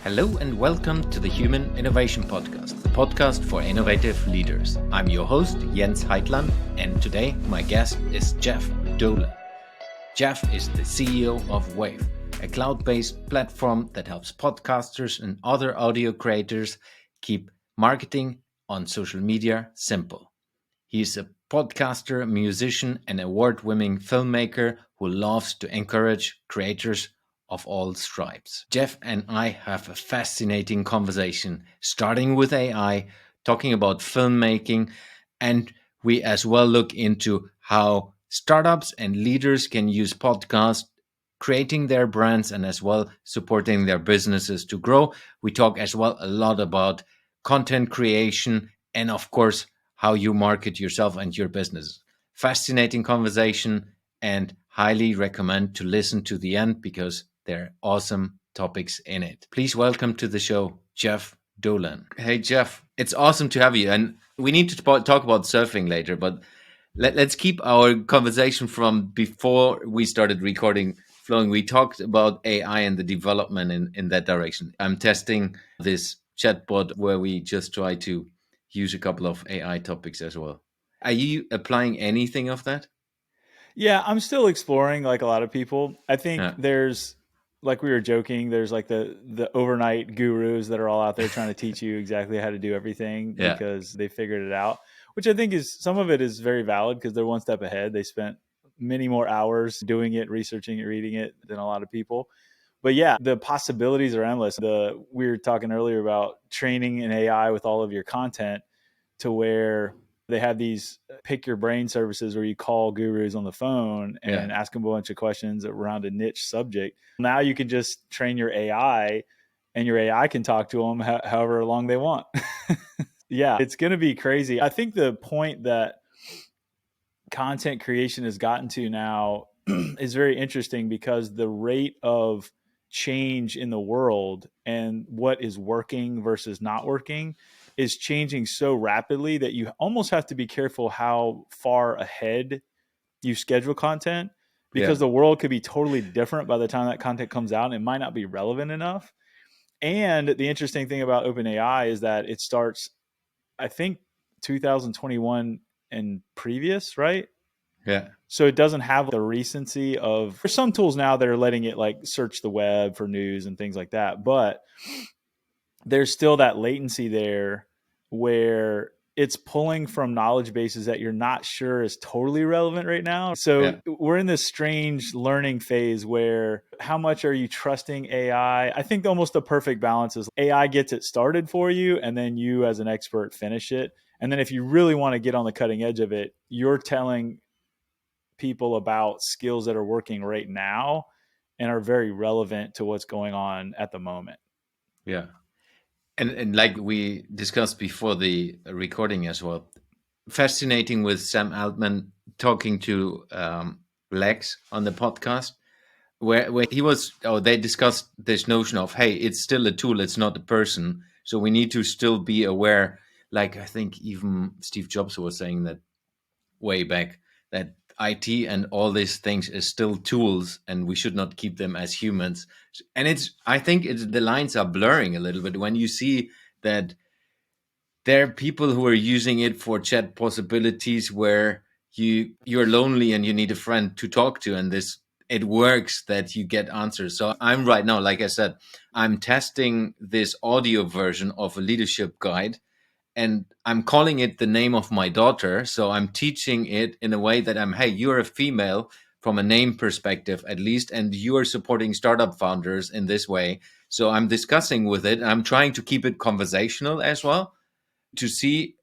Hello and welcome to the Human Innovation Podcast, the podcast for innovative leaders. I'm your host, Jens Heitland, and today my guest is Jeff Dolan. Jeff is the CEO of Wave, a cloud-based platform that helps podcasters and other audio creators keep marketing on social media simple. He's a podcaster, musician, and award-winning filmmaker who loves to encourage creators of all stripes. Jeff and I have a fascinating conversation, starting with AI, talking about filmmaking, and we as well look into how startups and leaders can use podcasts, creating their brands and as well supporting their businesses to grow. We talk as well a lot about content creation and of course, how you market yourself and your business. Fascinating conversation and highly recommend to listen to the end because there are awesome topics in it. Please welcome to the show, Jeff Dolan. Hey, Jeff, it's awesome to have you. And we need to talk about surfing later, but let's keep our conversation from before we started recording flowing. We talked about AI and the development in that direction. I'm testing this chatbot where we just try to use a couple of AI topics as well. Are you applying anything of that? Yeah, I'm still exploring like a lot of people. I think there's, like we were joking, there's like the overnight gurus that are all out there trying to teach you exactly how to do everything because they figured it out, which I think is some of it is very valid because they're one step ahead. They spent many more hours doing it, researching it, reading it than a lot of people. But yeah, the possibilities are endless. We were talking earlier about training an AI with all of your content to where they have these pick your brain services where you call gurus on the phone and ask them a bunch of questions around a niche subject. Now you can just train your AI and your AI can talk to them however long they want. Yeah, it's going to be crazy. I think the point that content creation has gotten to now is very interesting because the rate of change in the world and what is working versus not working is changing so rapidly that you almost have to be careful how far ahead you schedule content because the world could be totally different by the time that content comes out and it might not be relevant enough. And the interesting thing about OpenAI is that it starts, I think, 2021 and previous, right? Yeah. So it doesn't have the recency of, there's some tools now that are letting it like search the web for news and things like that. But there's still that latency there where it's pulling from knowledge bases that you're not sure is totally relevant right now. So we're in this strange learning phase where how much are you trusting AI? I think almost the perfect balance is AI gets it started for you and then you as an expert finish it. And then if you really want to get on the cutting edge of it, you're telling people about skills that are working right now and are very relevant to what's going on at the moment. Yeah. And like we discussed before the recording as well, fascinating with Sam Altman talking to Lex on the podcast, where they discussed this notion of, hey, it's still a tool, it's not a person. So we need to still be aware. Like I think even Steve Jobs was saying that way back, that IT and all these things is still tools and we should not keep them as humans. And I think the lines are blurring a little bit when you see that there are people who are using it for chat possibilities where you're lonely and you need a friend to talk to, and it works that you get answers. So I'm right now, like I said, I'm testing this audio version of a leadership guide, and I'm calling it the name of my daughter. So I'm teaching it in a way that hey, you're a female from a name perspective, at least, and you are supporting startup founders in this way. So I'm discussing with it. I'm trying to keep it conversational as well to see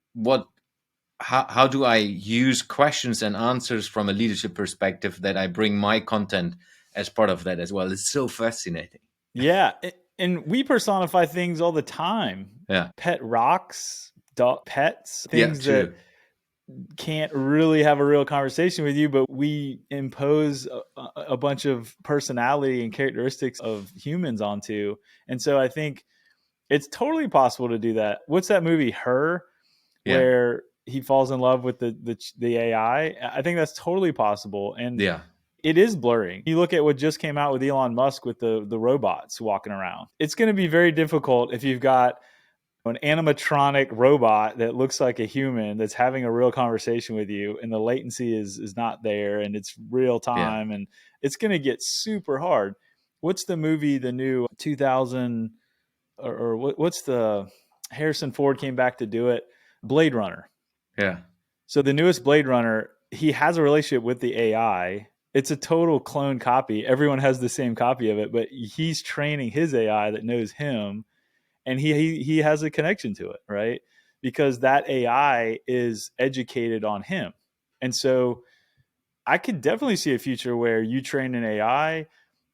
how do I use questions and answers from a leadership perspective that I bring my content as part of that as well. It's so fascinating. Yeah. And we personify things all the time. Yeah. Pet rocks, dog pets, things that can't really have a real conversation with you, but we impose a bunch of personality and characteristics of humans onto. And so I think it's totally possible to do that. What's that movie, Her, where he falls in love with the AI? I think that's totally possible. And it is blurring. You look at what just came out with Elon Musk with the robots walking around. It's going to be very difficult if you've got an animatronic robot that looks like a human that's having a real conversation with you, and the latency is not there, and it's real time, and it's going to get super hard. What's the movie, the new 2000, or what's the, Harrison Ford came back to do it, Blade Runner. Yeah. So the newest Blade Runner, he has a relationship with the AI. It's a total clone copy. Everyone has the same copy of it, but he's training his AI that knows him, and he has a connection to it, right? Because that AI is educated on him. And so I could definitely see a future where you train an AI,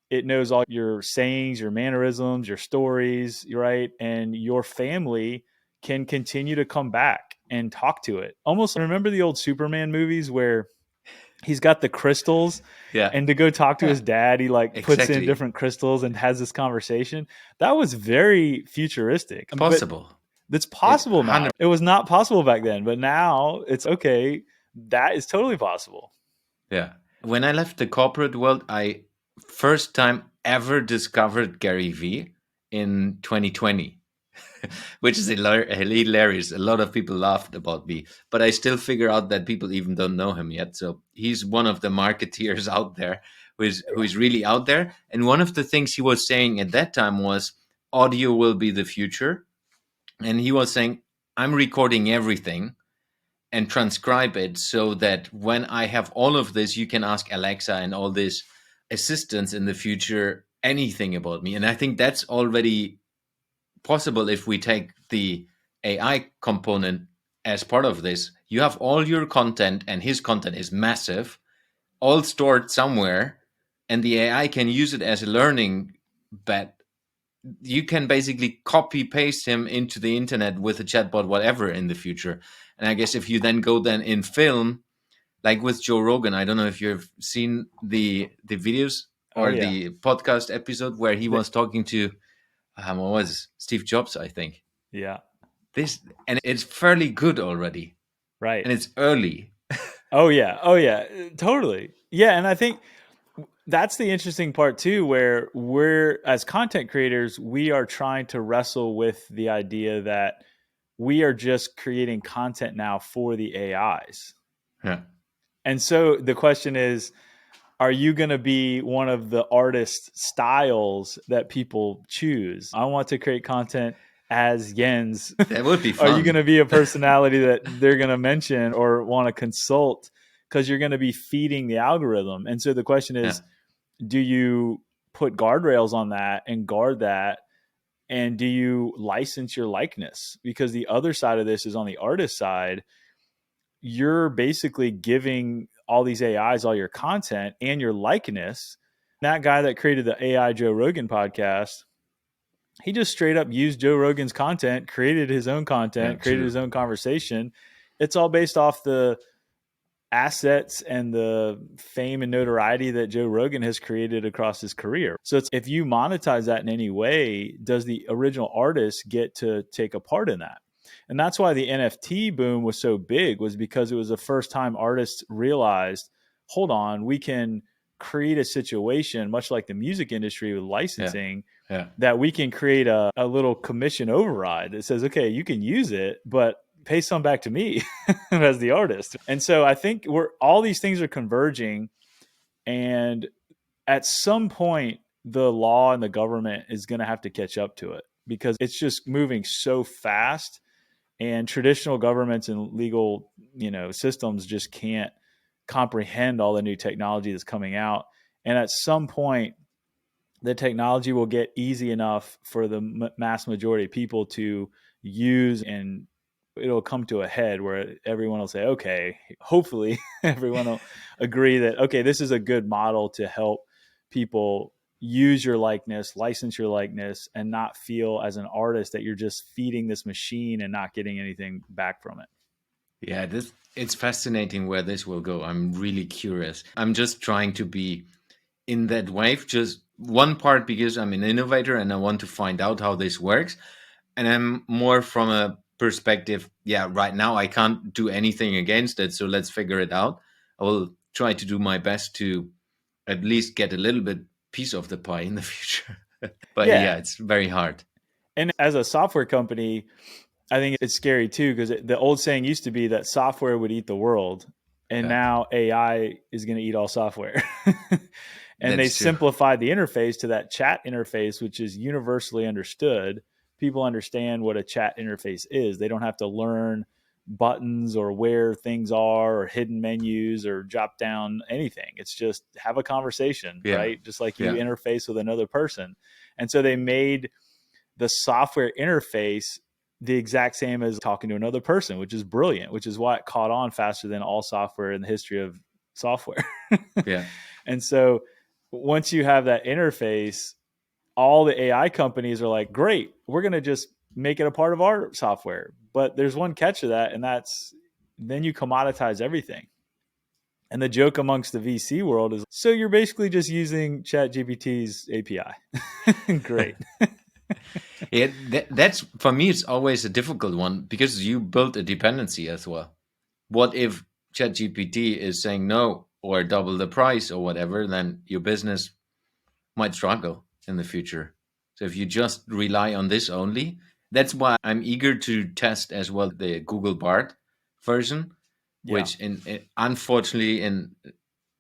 it knows all your sayings, your mannerisms, your stories, right? And your family can continue to come back and talk to it. Almost remember the old Superman movies where he's got the crystals, and to go talk to his dad, he puts in different crystals and has this conversation. That was very futuristic. Possible. That's possible now. It was not possible back then, but now it's okay. That is totally possible. Yeah. When I left the corporate world, I first time ever discovered Gary Vee in 2020. Which is hilarious. A lot of people laughed about me, but I still figure out that people even don't know him yet. So he's one of the marketeers out there who is really out there. And one of the things he was saying at that time was audio will be the future. And he was saying, I'm recording everything and transcribe it so that when I have all of this, you can ask Alexa and all these assistants in the future anything about me. And I think that's already possible if we take the AI component as part of this. You have all your content, and his content is massive, all stored somewhere, and the AI can use it as a learning bed. You can basically copy paste him into the internet with a chatbot, whatever, in the future. And I guess if you then go in film, like with Joe Rogan, I don't know if you've seen the videos or the podcast episode where he was talking to what was Steve Jobs, I think. Yeah. And it's fairly good already. Right. And it's early. Oh yeah. Totally. Yeah. And I think that's the interesting part too, where we're, as content creators, we are trying to wrestle with the idea that we are just creating content now for the AIs. Yeah. And so the question is, are you going to be one of the artist styles that people choose? I want to create content as Jens. That would be fun. Are you going to be a personality that they're going to mention or want to consult because you're going to be feeding the algorithm? And so the question is, do you put guardrails on that and guard that? And do you license your likeness? Because the other side of this is on the artist side, you're basically giving all these AIs all your content and your likeness. That guy that created the AI Joe Rogan podcast, he just straight up used Joe Rogan's content, created his own content, created his own conversation. It's all based off the assets and the fame and notoriety that Joe Rogan has created across his career. So if you monetize that in any way, does the original artist get to take a part in that? And that's why the NFT boom was so big, was because it was the first time artists realized, hold on, we can create a situation, much like the music industry with licensing, that we can create a little commission override that says, okay, you can use it, but pay some back to me as the artist. And so I think all these things are converging, and at some point the law and the government is going to have to catch up to it, because it's just moving so fast, and traditional governments and legal, systems just can't comprehend all the new technology that's coming out. And at some point, the technology will get easy enough for the mass majority of people to use, and it'll come to a head where everyone will say, okay, hopefully everyone will agree that, okay, this is a good model to help people use your likeness, license your likeness, and not feel as an artist that you're just feeding this machine and not getting anything back from it. Yeah, it's fascinating where this will go. I'm really curious. I'm just trying to be in that wave, just one part because I'm an innovator and I want to find out how this works. And I'm more from a perspective, right now I can't do anything against it, so let's figure it out. I will try to do my best to at least get a little bit piece of the pie in the future. But Yeah. it's very hard. And as a software company, I think it's scary too, because the old saying used to be that software would eat the world. And now AI is going to eat all software. And they That's true. simplified the interface to that chat interface, which is universally understood. People understand what a chat interface is. They don't have to learn buttons or where things are or hidden menus or drop down anything. It's just have a conversation, right? Just like you interface with another person. And so they made the software interface the exact same as talking to another person, which is brilliant, which is why it caught on faster than all software in the history of software. And so once you have that interface, all the AI companies are like, great, we're going to just make it a part of our software. But there's one catch to that, and that's then you commoditize everything. And the joke amongst the VC world is, so you're basically just using ChatGPT's API. Great. That's for me, it's always a difficult one because you build a dependency as well. What if ChatGPT is saying no or double the price or whatever, then your business might struggle in the future. So if you just rely on this only, that's why I'm eager to test as well the Google Bard version, which unfortunately, in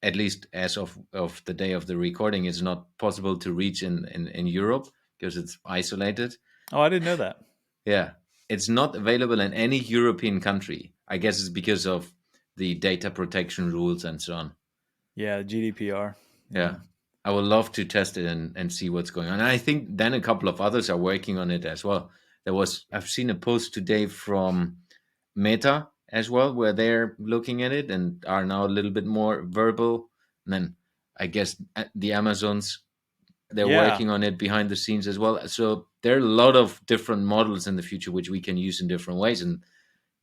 at least as of the day of the recording, is not possible to reach in Europe because it's isolated. Oh, I didn't know that. Yeah, it's not available in any European country. I guess it's because of the data protection rules and so on. Yeah, GDPR. Yeah. I would love to test it and see what's going on. And I think then a couple of others are working on it as well. I've seen a post today from Meta as well, where they're looking at it and are now a little bit more verbal. And then I guess the Amazons, they're working on it behind the scenes as well. So there are a lot of different models in the future which we can use in different ways. And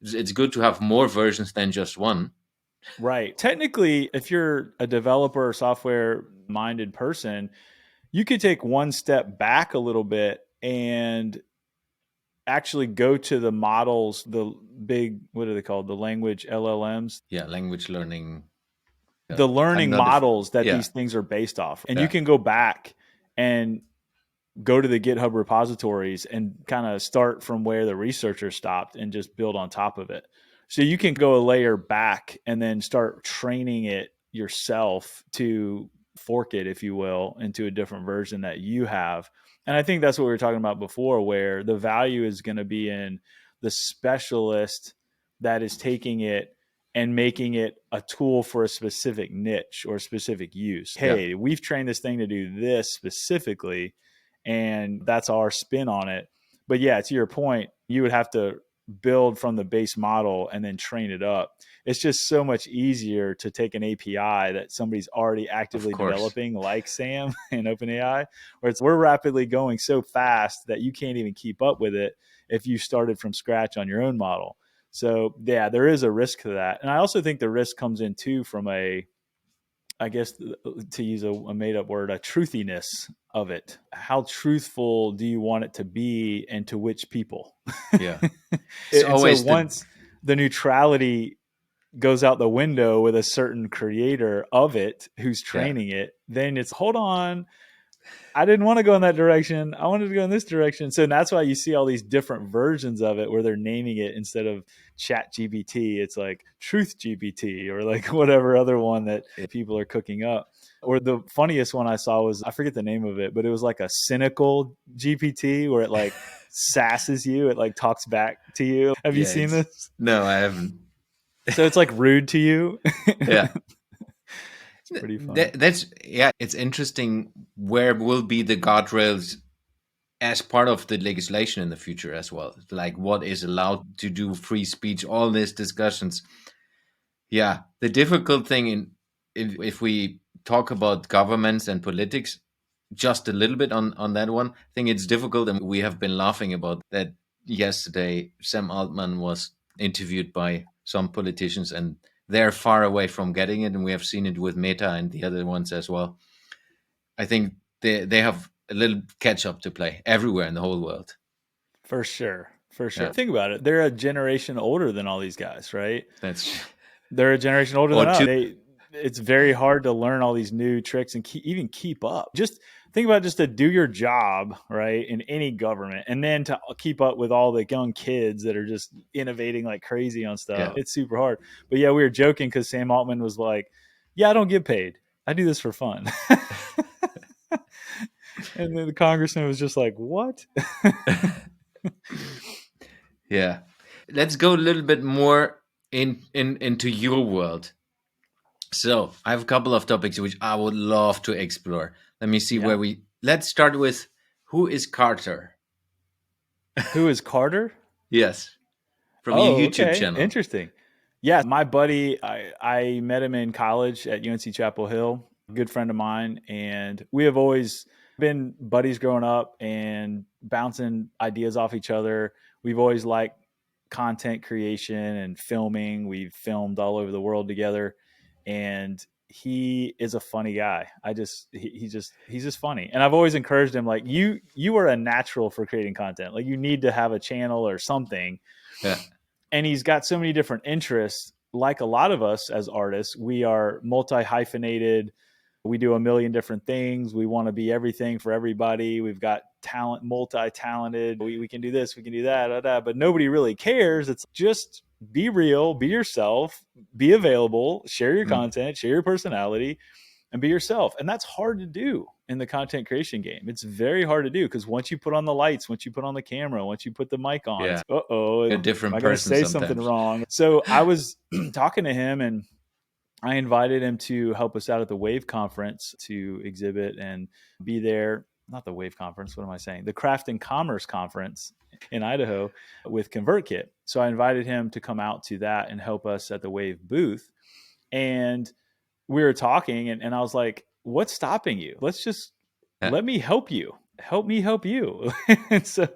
it's good to have more versions than just one. Right. Technically, if you're a developer or software minded person, you could take one step back a little bit and actually go to the models, the big, what are they called? The language LLMs. Yeah, language learning. The learning models that these things are based off. And you can go back and go to the GitHub repositories and kind of start from where the researcher stopped and just build on top of it. So you can go a layer back and then start training it yourself to fork it, if you will, into a different version that you have. And I think that's what we were talking about before, where the value is going to be in the specialist that is taking it and making it a tool for a specific niche or specific use. Hey, we've trained this thing to do this specifically, and that's our spin on it. But yeah, to your point, you would have to build from the base model and then train it up. It's just so much easier to take an API that somebody's already actively developing, like Sam and OpenAI, where we're rapidly going so fast that you can't even keep up with it if you started from scratch on your own model. So yeah, there is a risk to that. And I also think the risk comes in too from I guess to use a made up word, a truthiness of it. How truthful do you want it to be and to which people? Yeah. So once the neutrality goes out the window with a certain creator of it who's training it, then it's, hold on, I didn't want to go in that direction. I wanted to go in this direction. So that's why you see all these different versions of it where they're naming it, instead of Chat GPT, it's like Truth GPT or like whatever other one that people are cooking up. Or the funniest one I saw was, I forget the name of it, but it was like a cynical GPT where it like sasses you. It like talks back to you. Have you seen this? No, I haven't. So it's like rude to you. Yeah. Pretty fun. It's interesting where will be the guardrails as part of the legislation in the future as well. Like what is allowed to do, free speech, all these discussions. Yeah, the difficult thing if we talk about governments and politics, just a little bit on that one, I think it's difficult, and we have been laughing about that yesterday. Sam Altman was interviewed by some politicians, and they're far away from getting it, and we have seen it with Meta and the other ones as well. I think they have a little catch up to play everywhere in the whole world. For sure. Yeah. Think about it. They're a generation older than all these guys, right? They're a generation older than us. it's very hard to learn all these new tricks and even keep up. Just think about just to do your job, right, in any government, and then to keep up with all the young kids that are just innovating like crazy on stuff. Yeah. It's super hard. But yeah, we were joking because Sam Altman was like, yeah, I don't get paid. I do this for fun. And then the congressman was just like, what? Yeah. Let's go a little bit more into your world. So I have a couple of topics which I would love to explore. Let me see where let's start with, who is Carter? Who is Carter? Yes. From your YouTube channel. Interesting. Yeah, my buddy, I met him in college at UNC Chapel Hill, a good friend of mine, and we have always been buddies growing up and bouncing ideas off each other. We've always liked content creation and filming. We've filmed all over the world together, and he is a funny guy. He's just funny. And I've always encouraged him, like, you are a natural for creating content. Like, you need to have a channel or something. Yeah. And he's got so many different interests. Like a lot of us as artists, we are multi-hyphenated. We do a million different things. We want to be everything for everybody. We've got talent, multi-talented. We can do this, we can do that, but nobody really cares. It's just be real, be yourself, be available, share your content, share your personality, and be yourself. And that's hard to do in the content creation game. It's very hard to do because once you put on the lights, once you put on the camera, once you put the mic on, it's, a different am I person. Say something wrong. So I was talking to him, and I invited him to help us out at the Wave Conference to exhibit and be there. Not the Wave Conference. What am I saying? The Craft and Commerce Conference in Idaho with ConvertKit. So I invited him to come out to that and help us at the Wave booth. And we were talking, and I was like, what's stopping you? Let's just let me help you. Help me help you. and so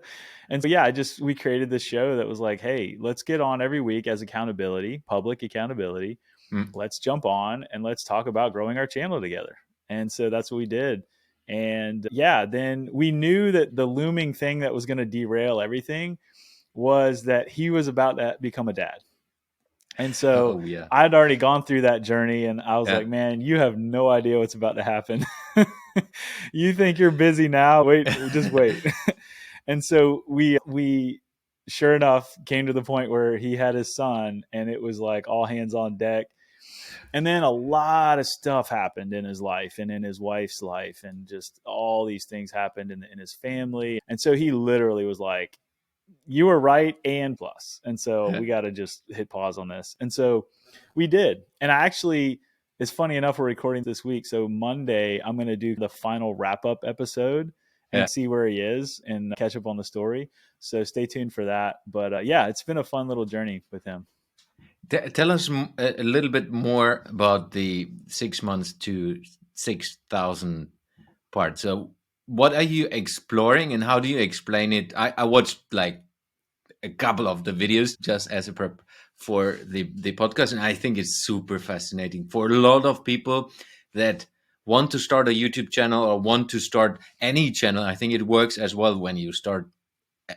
yeah, we created this show that was like, hey, let's get on every week as accountability, public accountability. Let's jump on and let's talk about growing our channel together. And so that's what we did. And yeah, then we knew that the looming thing that was going to derail everything was that he was about to become a dad. And so I'd already gone through that journey, and I was like, man, you have no idea what's about to happen. You think you're busy now? Wait, just wait. And so we sure enough came to the point where he had his son, and it was like all hands on deck. And then a lot of stuff happened in his life and in his wife's life, and just all these things happened in his family. And so he literally was like, you were right and plus. And so we got to just hit pause on this. And so we did. And it's funny enough, we're recording this week. So Monday, I'm going to do the final wrap up episode and see where he is and catch up on the story. So stay tuned for that. But yeah, it's been a fun little journey with him. Tell us a little bit more about the 6 months to 6,000 part. So what are you exploring and how do you explain it? I watched like a couple of the videos just as a prep for the podcast, and I think it's super fascinating for a lot of people that want to start a YouTube channel or want to start any channel. I think it works as well when you start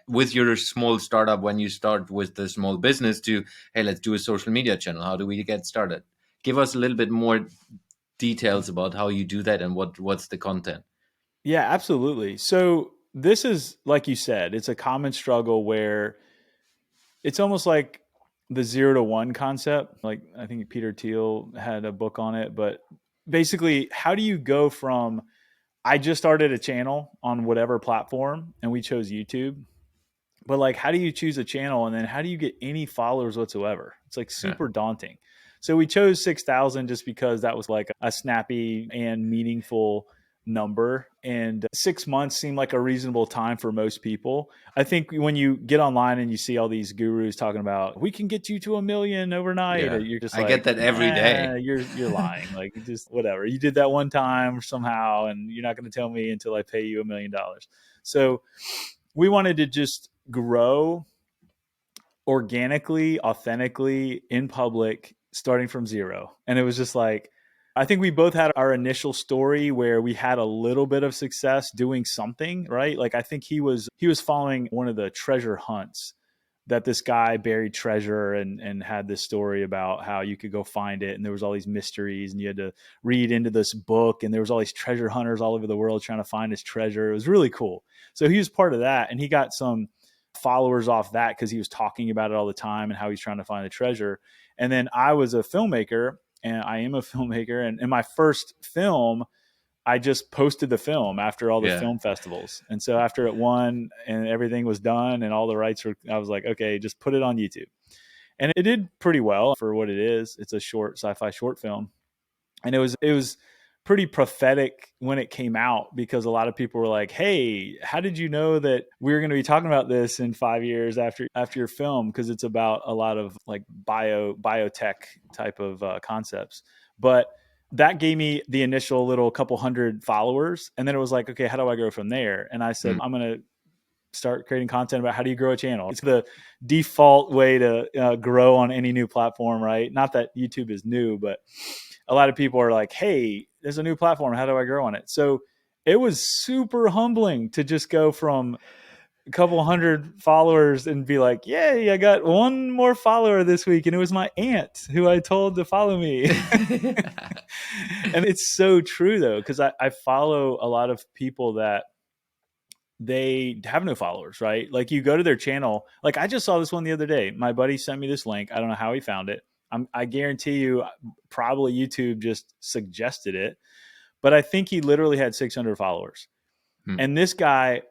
with your small startup, when you start with the small business to, hey, let's do a social media channel. How do we get started? Give us a little bit more details about how you do that and what's the content. Yeah, absolutely. So this is, like you said, it's a common struggle where it's almost like the 0 to 1 concept. Like I think Peter Thiel had a book on it, but basically how do you go from, I just started a channel on whatever platform and we chose YouTube, but like, how do you choose a channel and then how do you get any followers whatsoever? It's like super daunting. So we chose 6,000 just because that was like a snappy and meaningful number. And 6 months seemed like a reasonable time for most people. I think when you get online and you see all these gurus talking about, we can get you to 1 million overnight, you're just like, I get that every day. You're lying. Like, just whatever. You did that one time somehow, and you're not going to tell me until I pay you $1 million. So we wanted to just grow organically, authentically, in public, starting from zero. And it was just like, I think we both had our initial story where we had a little bit of success doing something, right? Like I think he was following one of the treasure hunts that this guy buried treasure and had this story about how you could go find it. And there was all these mysteries and you had to read into this book, and there was all these treasure hunters all over the world trying to find his treasure. It was really cool. So he was part of that, and he got some followers off that because he was talking about it all the time and how he's trying to find the treasure. And then I was a filmmaker, and I am a filmmaker. And in my first film, I just posted the film after all the film festivals. And so after it won and everything was done and all the rights were, I was like, okay, just put it on YouTube. And it did pretty well for what it is. It's a short sci-fi short film. And it was pretty prophetic when it came out, because a lot of people were like, hey, how did you know that we were going to be talking about this in 5 years after your film? Because it's about a lot of like biotech type of concepts. But that gave me the initial little couple hundred followers. And then it was like, okay, how do I grow from there? And I said, I'm going to start creating content about how do you grow a channel. It's the default way to grow on any new platform, right? Not that YouTube is new, but a lot of people are like, hey, there's a new platform. How do I grow on it? So it was super humbling to just go from a couple hundred followers and be like, yay, I got one more follower this week. And it was my aunt who I told to follow me. And it's so true though, because I follow a lot of people that they have no followers, right? Like you go to their channel. Like I just saw this one the other day. My buddy sent me this link. I don't know how he found it. I guarantee you probably YouTube just suggested it, but I think he literally had 600 followers. And this guy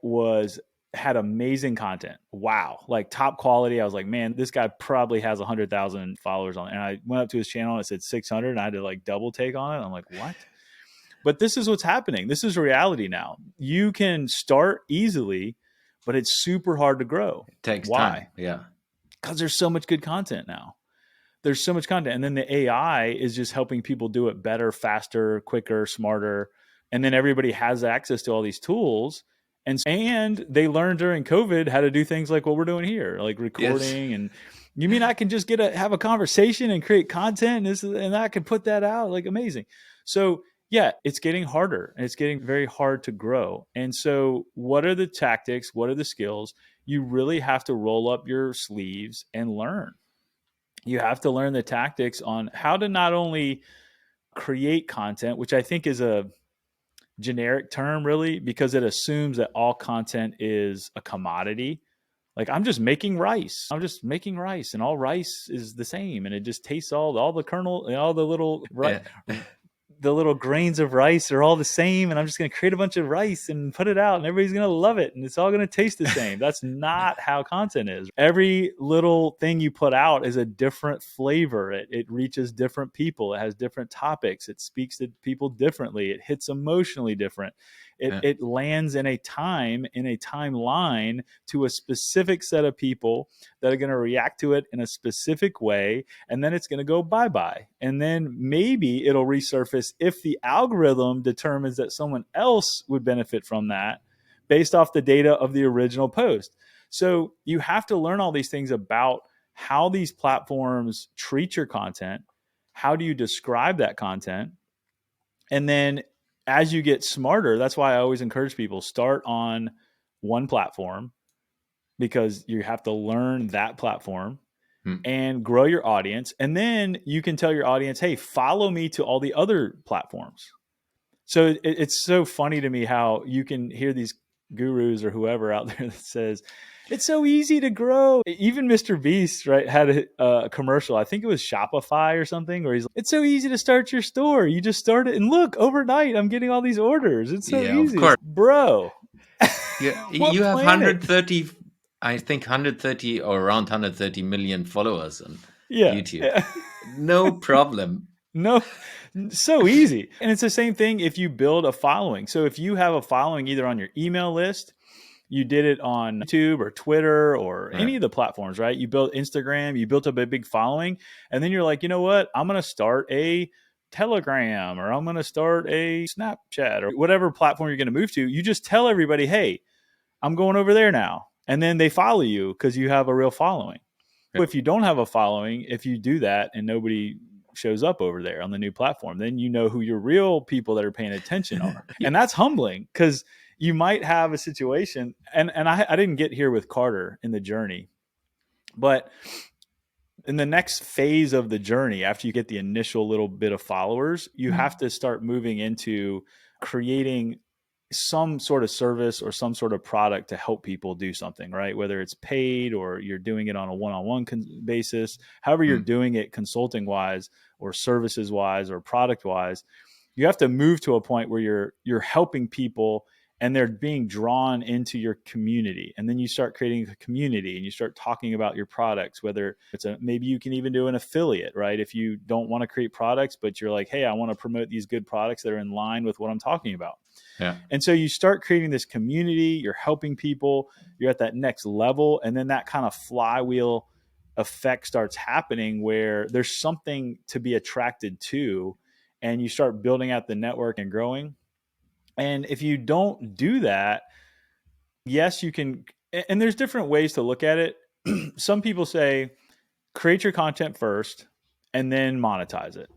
had amazing content. Wow. Like top quality. I was like, man, this guy probably has 100,000 followers on it. And I went up to his channel and it said 600 and I had to like double take on it. I'm like, what? But this is what's happening. This is reality now. You can start easily, but it's super hard to grow. It takes Why? time. Yeah. Because there's so much good content now. There's so much content. And then the AI is just helping people do it better, faster, quicker, smarter. And then everybody has access to all these tools. And they learned during COVID how to do things like what we're doing here, like recording. Yes. And you mean I can just have a conversation and create content and I can put that out? Like amazing. So yeah, it's getting harder and it's getting very hard to grow. And so what are the tactics? What are the skills? You really have to roll up your sleeves and learn. You have to learn the tactics on how to not only create content, which I think is a generic term really, because it assumes that all content is a commodity. Like I'm just making rice. And all rice is the same. And it just tastes all the kernel and all the little the little grains of rice are all the same. And I'm just going to create a bunch of rice and put it out and everybody's going to love it. And it's all going to taste the same. That's not how content is. Every little thing you put out is a different flavor. It reaches different people. It has different topics. It speaks to people differently. It hits emotionally different. It lands in a timeline to a specific set of people that are going to react to it in a specific way. And then it's going to go bye-bye. And then maybe it'll resurface if the algorithm determines that someone else would benefit from that based off the data of the original post. So you have to learn all these things about how these platforms treat your content. How do you describe that content? And then as you get smarter, that's why I always encourage people, start on one platform because you have to learn that platform and grow your audience. And then you can tell your audience, hey, follow me to all the other platforms. So it's so funny to me how you can hear these gurus or whoever out there that says, it's so easy to grow. Even Mr. Beast, right, had a commercial. I think it was Shopify or something, where he's like, it's so easy to start your store. You just start it and look, overnight, I'm getting all these orders. It's so easy. Of course. Bro. Yeah, you have 130, I think 130 or around 130 million followers on YouTube. Yeah. No problem. No, so easy. And it's the same thing if you build a following. So if you have a following either on your email list, you did it on YouTube or Twitter or any of the platforms, right? You built Instagram, you built up a big following, and then you're like, you know what? I'm going to start a Telegram or I'm going to start a Snapchat or whatever platform you're going to move to. You just tell everybody, hey, I'm going over there now. And then they follow you because you have a real following. Yeah. If you don't have a following, if you do that and nobody shows up over there on the new platform, then you know who your real people that are paying attention are. And that's humbling because you might have a situation, and I didn't get here with Carter in the journey, But in the next phase of the journey, after you get the initial little bit of followers, you have to start moving into creating some sort of service or some sort of product to help people do something, right? Whether it's paid or you're doing it on a one-on-one basis, however you're doing it consulting wise or services wise or product wise, you have to move to a point where you're helping people and they're being drawn into your community. And then you start creating a community and you start talking about your products, whether maybe you can even do an affiliate, right? If you don't want to create products, but you're like, hey, I want to promote these good products that are in line with what I'm talking about. Yeah. And so you start creating this community, you're helping people, you're at that next level. And then that kind of flywheel effect starts happening where there's something to be attracted to, and you start building out the network and growing. And if you don't do that, yes, you can. And there's different ways to look at it. Some people say, create your content first and then monetize it.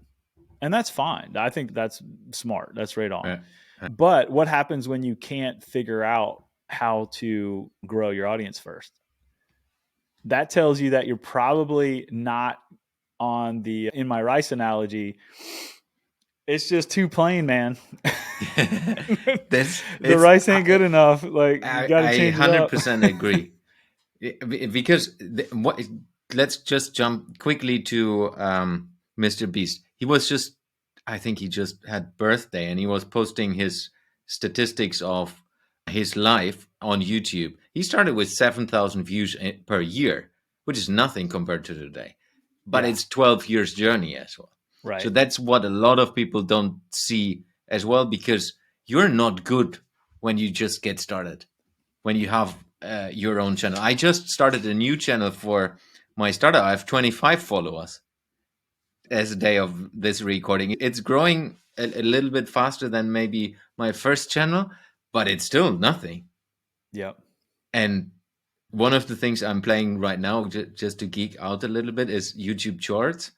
And that's fine. I think that's smart. That's right on. Yeah. But what happens when you can't figure out how to grow your audience first? That tells you that you're probably not on the, in my rice analogy, it's just too plain, man. The rice ain't good enough. Like, you got to change it up. I 100% agree. Because let's just jump quickly to Mr. Beast. I think he just had birthday, and he was posting his statistics of his life on YouTube. He started with 7,000 views per year, which is nothing compared to today. But it's 12 years journey as well. Right. So that's what a lot of people don't see as well, because you're not good when you just get started, when you have your own channel. I just started a new channel for my startup. I have 25 followers as a day of this recording. It's growing a little bit faster than maybe my first channel, but it's still nothing. Yep. And one of the things I'm playing right now, just to geek out a little bit, is YouTube Shorts.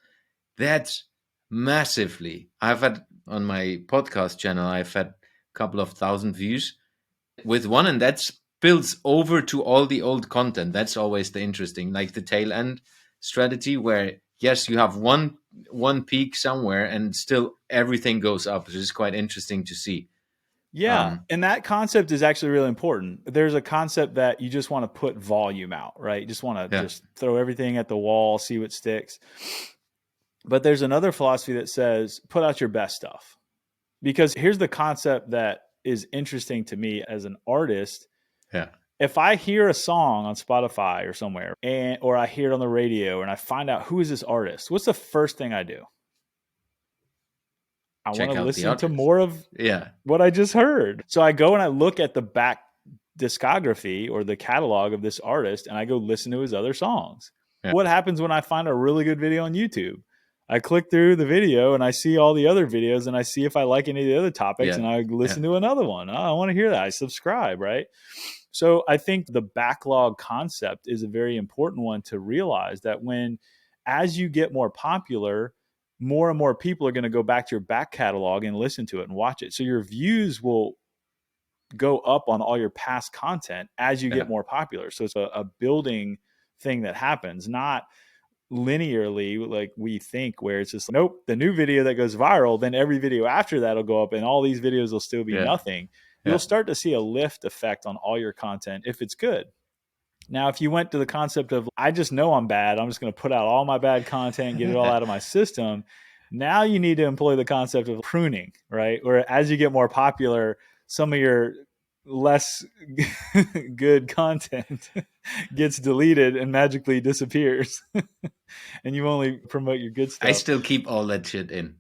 That's massively. I've had on my podcast channel, I've had a couple of thousand views with one, and that spills over to all the old content. That's always the interesting, like the tail end strategy, where yes, you have one peak somewhere and still everything goes up. It is quite interesting to see. Yeah. And that concept is actually really important. There's a concept that you just want to put volume out, right? You just want to just throw everything at the wall, see what sticks. But there's another philosophy that says, put out your best stuff. Because here's the concept that is interesting to me as an artist. Yeah. If I hear a song on Spotify or somewhere, or I hear it on the radio and I find out who is this artist, what's the first thing I do? I want to listen to more of what I just heard. So I go and I look at the back discography or the catalog of this artist, and I go listen to his other songs. Yeah. What happens when I find a really good video on YouTube? I click through the video and I see all the other videos, and I see if I like any of the other topics, and I listen to another one. Oh, I want to hear that. I subscribe, right? So I think the backlog concept is a very important one to realize, that as you get more popular, more and more people are going to go back to your back catalog and listen to it and watch it. So your views will go up on all your past content as you get more popular. So it's a building thing that happens, not linearly like we think, where it's just, nope, the new video that goes viral, then every video after that will go up and all these videos will still be nothing. You'll start to see a lift effect on all your content if it's good. Now, if you went to the concept of, I just know I'm bad, I'm just going to put out all my bad content, get it all out of my system. Now you need to employ the concept of pruning, right? Where as you get more popular, some of your less good content gets deleted and magically disappears. And you only promote your good stuff. I still keep all that shit in.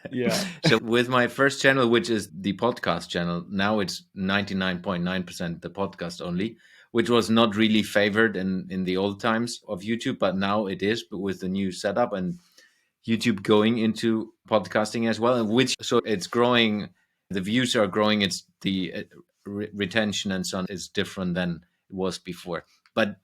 Yeah. So with my first channel, which is the podcast channel, now it's 99.9% the podcast only, which was not really favored in the old times of YouTube, but now it is, but with the new setup and YouTube going into podcasting as well, so it's growing, the views are growing, it's the retention and so on is different than it was before. But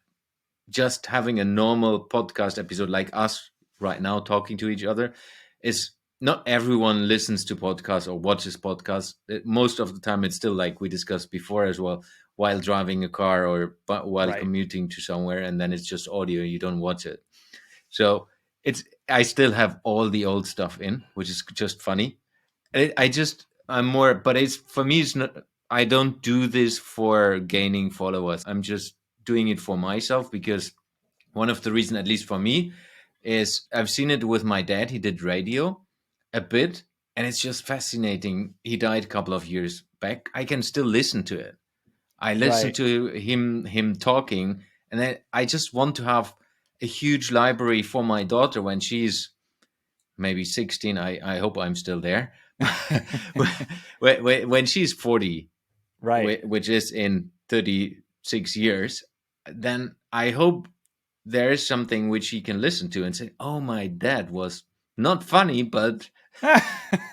just having a normal podcast episode like us right now talking to each other, is not everyone listens to podcasts or watches podcasts. Most of the time it's still, like we discussed before as well, while driving a car or while Right. commuting to somewhere, and then it's just audio. You don't watch it. So I still have all the old stuff in, which is just funny. I'm more, but it's for me. It's not. I don't do this for gaining followers. I'm just doing it for myself because one of the reasons, at least for me, is I've seen it with my dad. He did radio a bit, and it's just fascinating. He died a couple of years back. I can still listen to it. I listen Right. to him talking, and I just want to have a huge library for my daughter when she's maybe 16. I hope I'm still there. When she's 40, Right. which is in 36 years, then I hope there is something which she can listen to and say, "Oh, my dad was not funny, but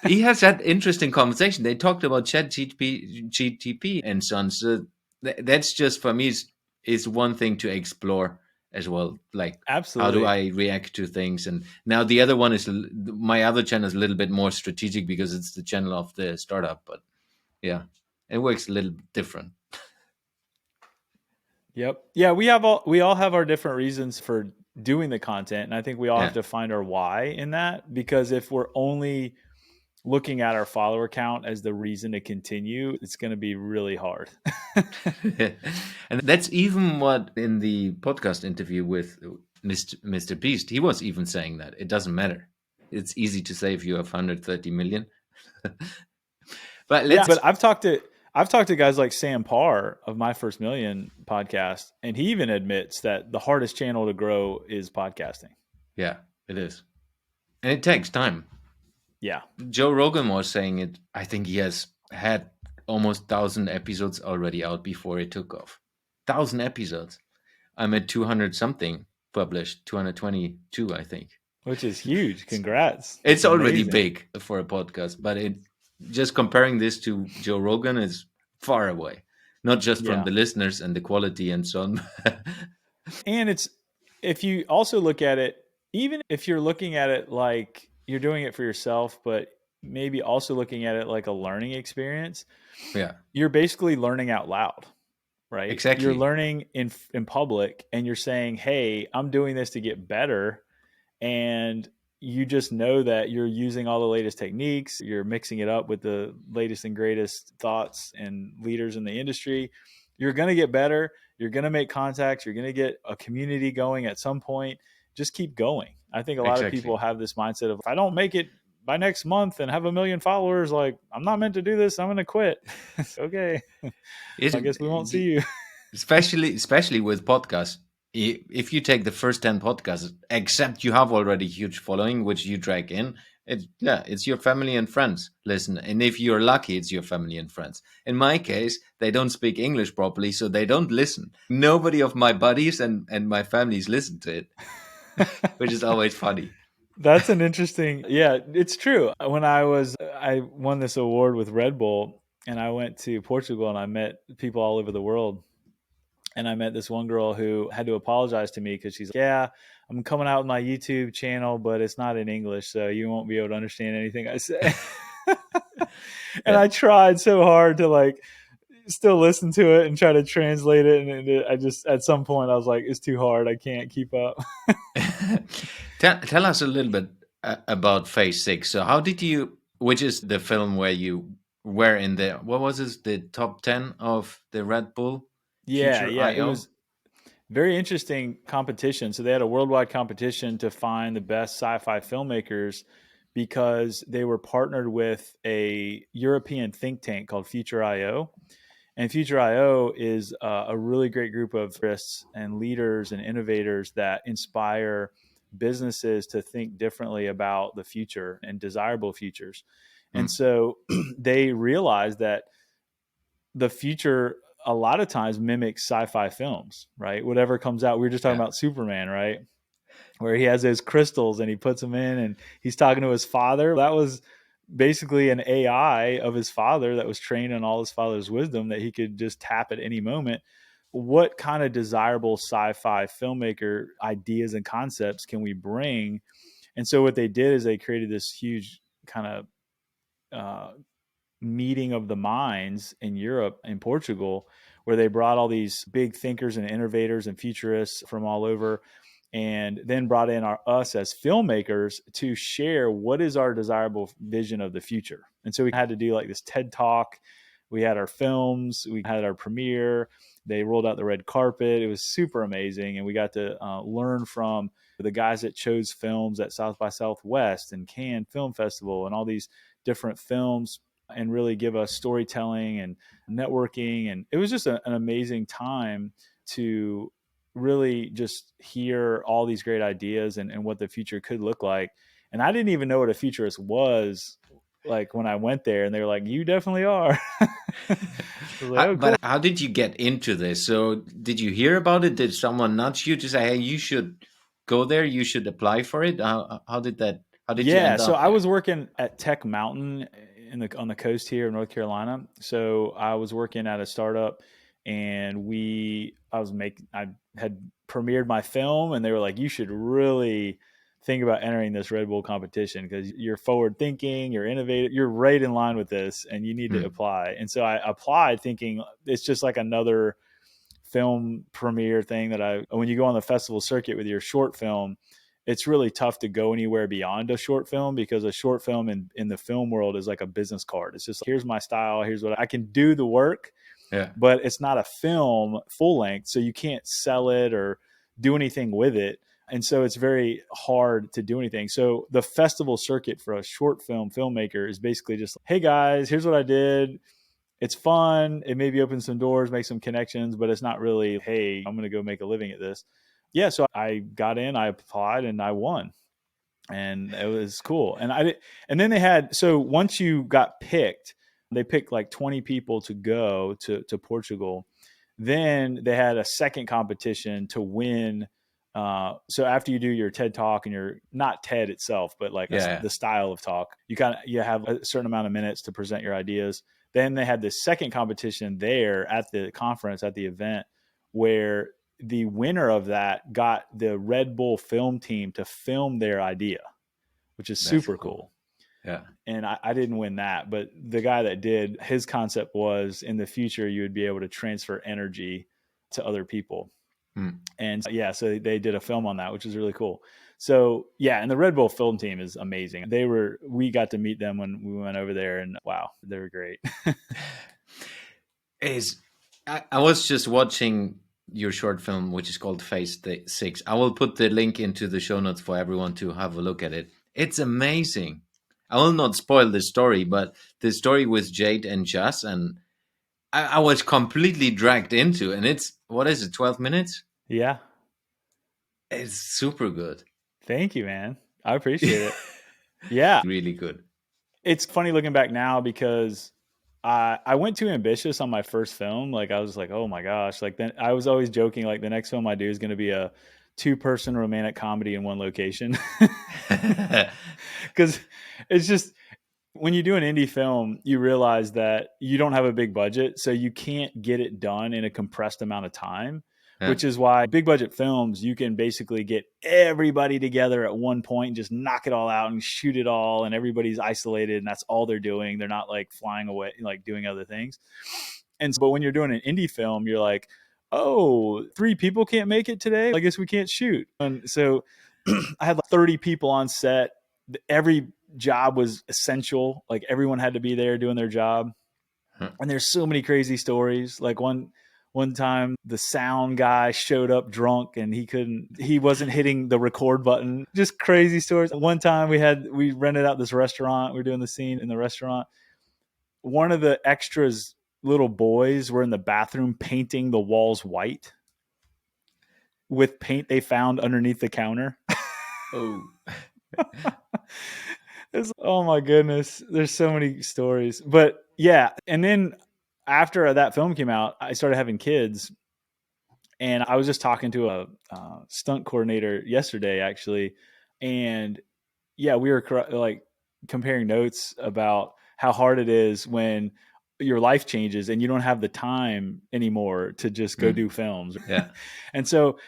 he has that interesting conversation. They talked about GTP and so on." So that's just for me is one thing to explore as well. Like, how do Absolutely. I react to things? And now the other one is my other channel is a little bit more strategic because it's the channel of the startup. But yeah, it works a little different. Yep. Yeah, we all have our different reasons for doing the content, and I think we all have Yeah. to find our why in that, because if we're only looking at our follower count as the reason to continue, it's going to be really hard. And that's even what in the podcast interview with Mr. Beast, he was even saying that it doesn't matter. It's easy to say if you have 130 million. But Yeah, let's, but I've talked to guys like Sam Parr of My First Million podcast, and he even admits that the hardest channel to grow is podcasting. yeah, it is. And it takes time. Yeah. Joe Rogan was saying it. I think he has had almost 1,000 episodes already out before it took off. 1,000 episodes. I'm at 200 something published, 222, I think. Which is huge. Congrats. It's That's already amazing. big for a podcast, but it just comparing this to Joe Rogan is far away. Not just from Yeah. the listeners and the quality and so on. And if you also look at it, even if you're looking at it like you're doing it for yourself, but maybe also looking at it like a learning experience, Yeah, you're basically learning out loud, right? You're exactly. learning in public, and you're saying, "Hey, I'm doing this to get better." And you just know that you're using all the latest techniques, you're mixing it up with the latest and greatest thoughts and leaders in the industry. You're going to get better, you're going to make contacts, you're going to get a community going at some point. Just keep going. I think a lot of people Exactly. have this mindset of, if I don't make it by next month and have 1 million followers, like, I'm not meant to do this, I'm going to quit. Okay, Is I guess we won't see you. especially with podcasts. If you take the first 10 podcasts, except you have already huge following, which you drag in, it's your family and friends listen. And if you're lucky, it's your family and friends. In my case, they don't speak English properly, so they don't listen. Nobody of my buddies and my families listen to it, which is always funny. That's an interesting, yeah, it's true. I won this award with Red Bull, and I went to Portugal, and I met people all over the world. And I met this one girl who had to apologize to me because she's like, "Yeah, I'm coming out with my YouTube channel, but it's not in English, so you won't be able to understand anything I say." And Yeah. I tried so hard to like still listen to it and try to translate it, and I just, at some point I was like, it's too hard, I can't keep up. Tell us a little bit about Phase 6. So, how did you, which is the film where you were in the, what was it, the top 10 of the Red Bull Yeah, Future yeah, it IO? was very interesting competition. So they had a worldwide competition to find the best sci-fi filmmakers, because they were partnered with a European think tank called Future IO. And Future IO is a really great group of artists and leaders and innovators that inspire businesses to think differently about the future and desirable futures. And Mm, so they realized that the future a lot of times mimics sci-fi films, right? Whatever comes out. We were just talking yeah, about Superman, right? Where he has those crystals and he puts them in and he's talking to his father. That was basically an AI of his father that was trained on all his father's wisdom that he could just tap at any moment. What kind of desirable sci-fi filmmaker ideas and concepts can we bring? And so what they did is they created this huge kind of uh, meeting of the minds in Europe, in Portugal, where they brought all these big thinkers and innovators and futurists from all over, and then brought in us as filmmakers to share what is our desirable vision of the future. And so we had to do like this TED Talk. We had our films, we had our premiere. They rolled out the red carpet. It was super amazing. And we got to learn from the guys that chose films at South by Southwest and Cannes Film Festival and all these different films, and really give us storytelling and networking. And it was just an amazing time to really just hear all these great ideas and what the future could look like. And I didn't even know what a futurist was, like when I went there, and they were like, "You definitely are." Like, oh, but how did you get into this? So did you hear about it? Did someone nudge you to say, "Hey, you should go there. You should apply for it"? How did that? How did you end up so there? I was working at Tech Mountain on the coast here in North Carolina. So I was working at a startup, and I had premiered my film, and they were like, "You should really think about entering this Red Bull competition because you're forward thinking, you're innovative, you're right in line with this, and you need to apply." And so I applied thinking it's just like another film premiere thing when you go on the festival circuit with your short film, it's really tough to go anywhere beyond a short film, because a short film in the film world is like a business card. It's just like, here's my style, here's what I can do the work, but it's not a film full length, so you can't sell it or do anything with it. And so it's very hard to do anything. So the festival circuit for a short film filmmaker is basically just, hey guys, here's what I did. It's fun. It maybe opens some doors, makes some connections, but it's not really, hey, I'm going to go make a living at this. Yeah. So I got in, I applied, and I won. And it was cool. And then so once you got picked, they picked like 20 people to go to Portugal. Then they had a second competition to win. So after you do your TED Talk, and you're not TED itself, but like the style of talk, you have a certain amount of minutes to present your ideas. Then they had this second competition there at the conference, at the event, where the winner of that got the Red Bull film team to film their idea, which is super cool. Yeah. And I didn't win that, but the guy that did, his concept was in the future, you would be able to transfer energy to other people. And so they did a film on that, which is really cool. So and the Red Bull film team is amazing. We got to meet them when we went over there, and wow, they were great. I was just watching your short film, which is called Phase 6. I will put the link into the show notes for everyone to have a look at it. It's amazing. I will not spoil the story, but the story with Jade and Jas, and I was completely dragged into, and it's, 12 minutes? Yeah. It's super good. Thank you, man. I appreciate it. Yeah. Really good. It's funny looking back now, because I went too ambitious on my first film. Like, I was like, oh my gosh. Like, then I was always joking, like, the next film I do is going to be a 2-person romantic comedy in one location. Because it's just, when you do an indie film, you realize that you don't have a big budget, so you can't get it done in a compressed amount of time, which is why big budget films, you can basically get everybody together at one point and just knock it all out and shoot it all, and everybody's isolated, and that's all they're doing. They're not like flying away, like doing other things. But when you're doing an indie film, you're like, oh, 3 people can't make it today, I guess we can't shoot. And so I had like 30 people on set. Every job was essential. Like, everyone had to be there doing their job. And there's so many crazy stories. Like one time the sound guy showed up drunk, and he wasn't hitting the record button. Just crazy stories. One time we rented out this restaurant. We were doing the scene in the restaurant. One of the extras' little boys were in the bathroom painting the walls white with paint they found underneath the counter. Oh. Oh my goodness. There's so many stories. But yeah. And then after that film came out, I started having kids. And I was just talking to a stunt coordinator yesterday, actually. And we were like comparing notes about how hard it is when your life changes and you don't have the time anymore to just go do films. Yeah. And so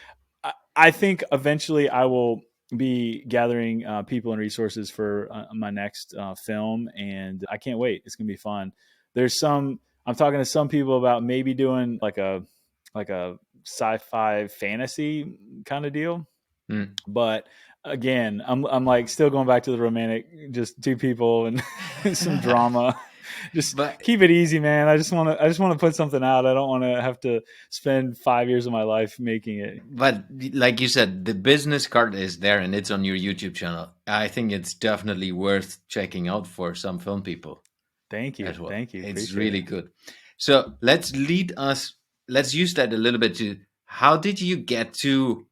I think eventually I will be gathering people and resources for my next film, and I can't wait. It's going to be fun. There's some I'm talking to some people about maybe doing like a sci-fi fantasy kind of deal. But again, I'm like still going back to the romantic, just two people and some drama. Just keep it easy, man. I just want to put something out. I don't want to have to spend 5 years of my life making it. But like you said, the business card is there and it's on your YouTube channel. I think it's definitely worth checking out for some film people. Thank you. Well. Thank you. It's really good. So let's use that a little bit to, how did you get to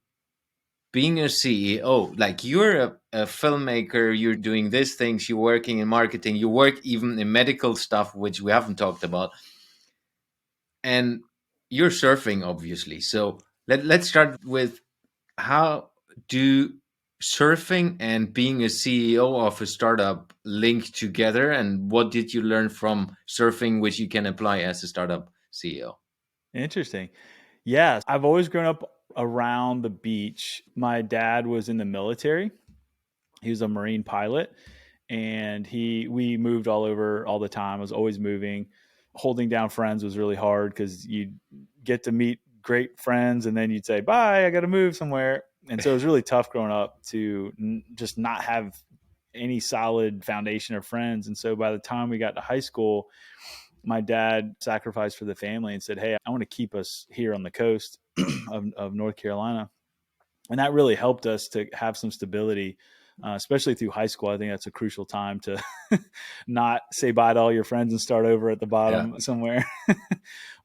being a CEO? Like, you're a filmmaker, you're doing these things, you're working in marketing, you work even in medical stuff, which we haven't talked about. And you're surfing, obviously. So let's start with, how do surfing and being a CEO of a startup link together? And what did you learn from surfing, which you can apply as a startup CEO? Interesting. Yeah, I've always grown up around the beach. My dad was in the military. He was a Marine pilot, and we moved all over all the time. I was always moving. Holding down friends was really hard because you'd get to meet great friends and then you'd say, bye, I got to move somewhere. And so it was really tough growing up to just not have any solid foundation of friends. And so by the time we got to high school, my dad sacrificed for the family and said, hey, I want to keep us here on the coast of North Carolina. And that really helped us to have some stability, especially through high school. I think that's a crucial time to not say bye to all your friends and start over at the bottom somewhere.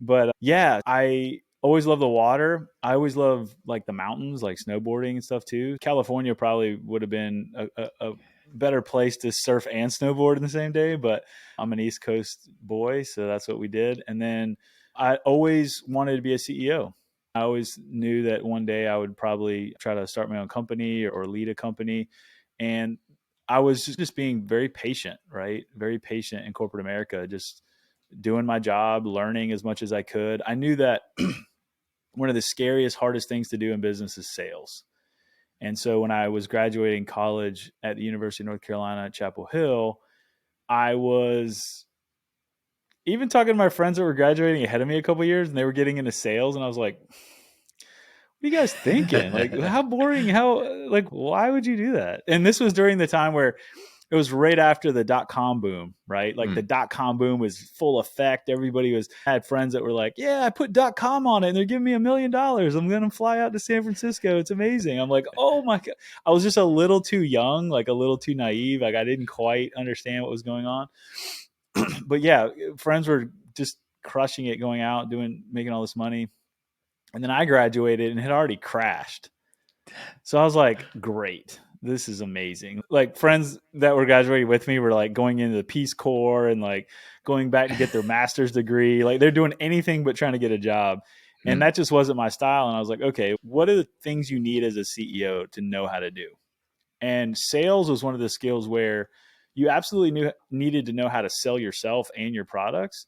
But yeah, I always love the water. I always love like the mountains, like snowboarding and stuff too. California probably would have been a better place to surf and snowboard in the same day, but I'm an East Coast boy, so that's what we did. And then I always wanted to be a CEO. I always knew that one day I would probably try to start my own company or lead a company. And I was just being very patient, right? Very patient in corporate America, just doing my job, learning as much as I could. I knew that one of the scariest, hardest things to do in business is sales. And so when I was graduating college at the University of North Carolina at Chapel Hill, I was even talking to my friends that were graduating ahead of me a couple of years, and they were getting into sales. And I was like, what are you guys thinking? Like, how boring, why would you do that? And this was during the time where it was right after the .com boom, right? Like the .com boom was full effect. Everybody had friends that were like, yeah, I put .com on it and they're giving me $1 million. I'm going to fly out to San Francisco. It's amazing. I'm like, oh my God. I was just a little too young, like a little too naive. Like I didn't quite understand what was going on. But yeah, friends were just crushing it, going out, making all this money. And then I graduated and had already crashed. So I was like, great. This is amazing. Like friends that were graduating with me were like going into the Peace Corps and like going back to get their master's degree. Like they're doing anything but trying to get a job. And that just wasn't my style. And I was like, okay, what are the things you need as a CEO to know how to do? And sales was one of the skills where you absolutely needed to know how to sell yourself and your products.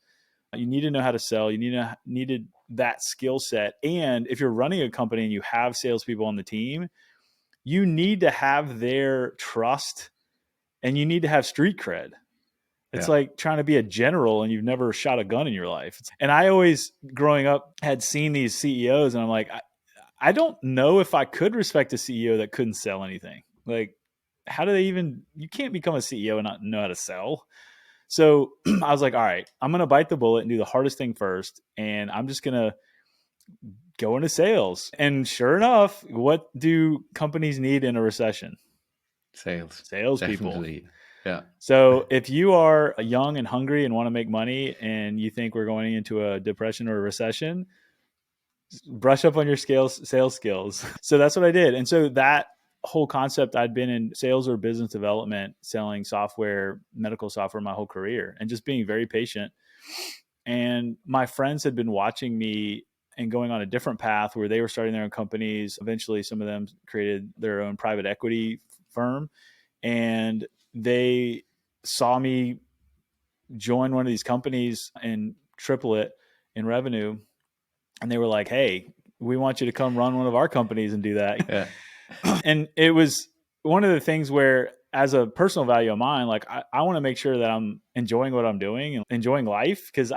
You need to know how to sell. You needed that skill set. And if you're running a company and you have salespeople on the team, you need to have their trust and you need to have street cred. It's like trying to be a general and you've never shot a gun in your life. And I always, growing up, had seen these CEOs and I'm like, I don't know if I could respect a CEO that couldn't sell anything. Like, how do you can't become a CEO and not know how to sell. So I was like, all right, I'm going to bite the bullet and do the hardest thing first. And I'm just going to go into sales. And sure enough, what do companies need in a recession? Salespeople. Definitely. Yeah. So if you are young and hungry and want to make money and you think we're going into a depression or a recession, brush up on your sales skills. So that's what I did. And so that whole concept, I'd been in sales or business development, selling software, medical software my whole career, and just being very patient. And my friends had been watching me and going on a different path where they were starting their own companies. Eventually, some of them created their own private equity firm, and they saw me join one of these companies and triple it in revenue. And they were like, hey, we want you to come run one of our companies and do that. Yeah. And it was one of the things where, as a personal value of mine, like I want to make sure that I'm enjoying what I'm doing and enjoying life. Cause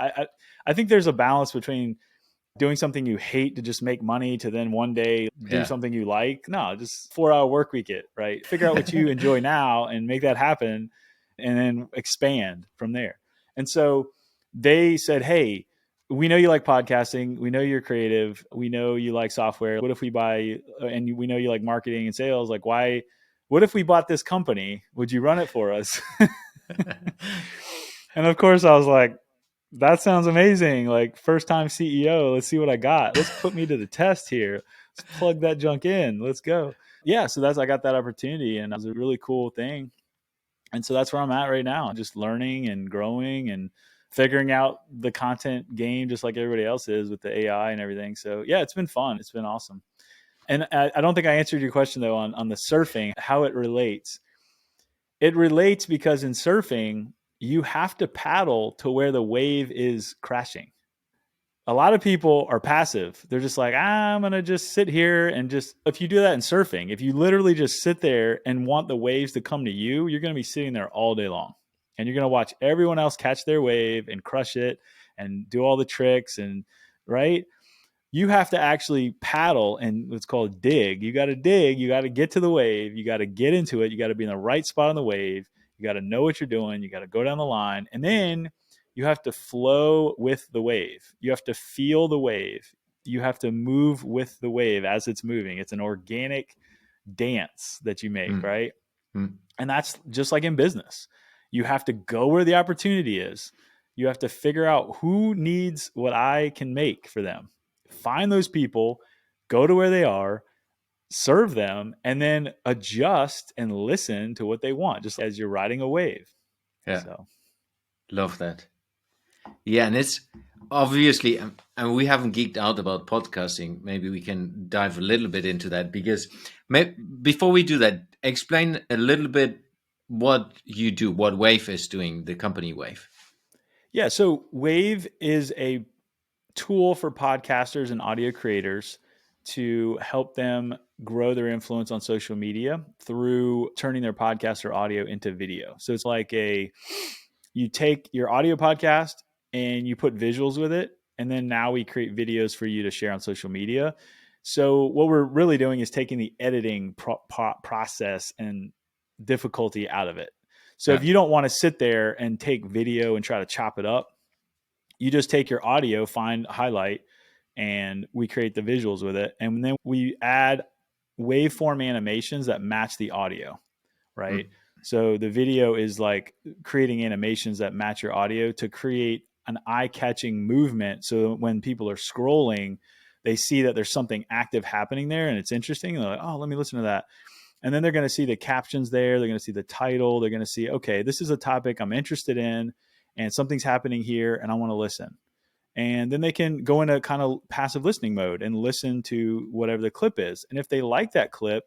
I think there's a balance between doing something you hate to just make money to then one day do something you like. No, just 4-hour work week it, right? Figure out what you enjoy now and make that happen and then expand from there. And so they said, hey, we know you like podcasting. We know you're creative. We know you like software. What if we buy, and we know you like marketing and sales. Like, what if we bought this company? Would you run it for us? And of course I was like, that sounds amazing. Like, first time CEO. Let's see what I got. Let's put me to the test here. Let's plug that junk in. Let's go. Yeah. So I got that opportunity, and it was a really cool thing. And so that's where I'm at right now, just learning and growing and figuring out the content game, just like everybody else is with the AI and everything. So yeah, it's been fun. It's been awesome. And I don't think I answered your question though on the surfing, how it relates. It relates because in surfing, you have to paddle to where the wave is crashing. A lot of people are passive. They're just like, I'm going to just sit here and just, if you do that in surfing, if you literally just sit there and want the waves to come to you, you're going to be sitting there all day long. And you're going to watch everyone else catch their wave and crush it and do all the tricks and right. You have to actually paddle and what's called dig. You got to dig. You got to get to the wave. You got to get into it. You got to be in the right spot on the wave. You got to know what you're doing. You got to go down the line. And then you have to flow with the wave. You have to feel the wave. You have to move with the wave as it's moving. It's an organic dance that you make, right? And that's just like in business. You have to go where the opportunity is. You have to figure out who needs what I can make for them. Find those people, go to where they are, serve them, and then adjust and listen to what they want, just as you're riding a wave. Yeah. So. Love that. Yeah. And it's obviously, and we haven't geeked out about podcasting. Maybe we can dive a little bit into that, because before we do that, explain a little bit what you do, what Wave is doing, the company Wave. Yeah. So Wave is a tool for podcasters and audio creators to help them grow their influence on social media through turning their podcast or audio into video. So it's like you take your audio podcast and you put visuals with it. And then now we create videos for you to share on social media. So what we're really doing is taking the editing process and difficulty out of it. So if you don't want to sit there and take video and try to chop it up, you just take your audio, find highlight, and we create the visuals with it. And then we add waveform animations that match the audio, right? So the video is like creating animations that match your audio to create an eye-catching movement. So when people are scrolling, they see that there's something active happening there and it's interesting. And they're like, oh, let me listen to that. And then they're going to see the captions there. They're going to see the title. They're going to see, okay, this is a topic I'm interested in and something's happening here and I want to listen. And then they can go into kind of passive listening mode and listen to whatever the clip is. And if they like that clip,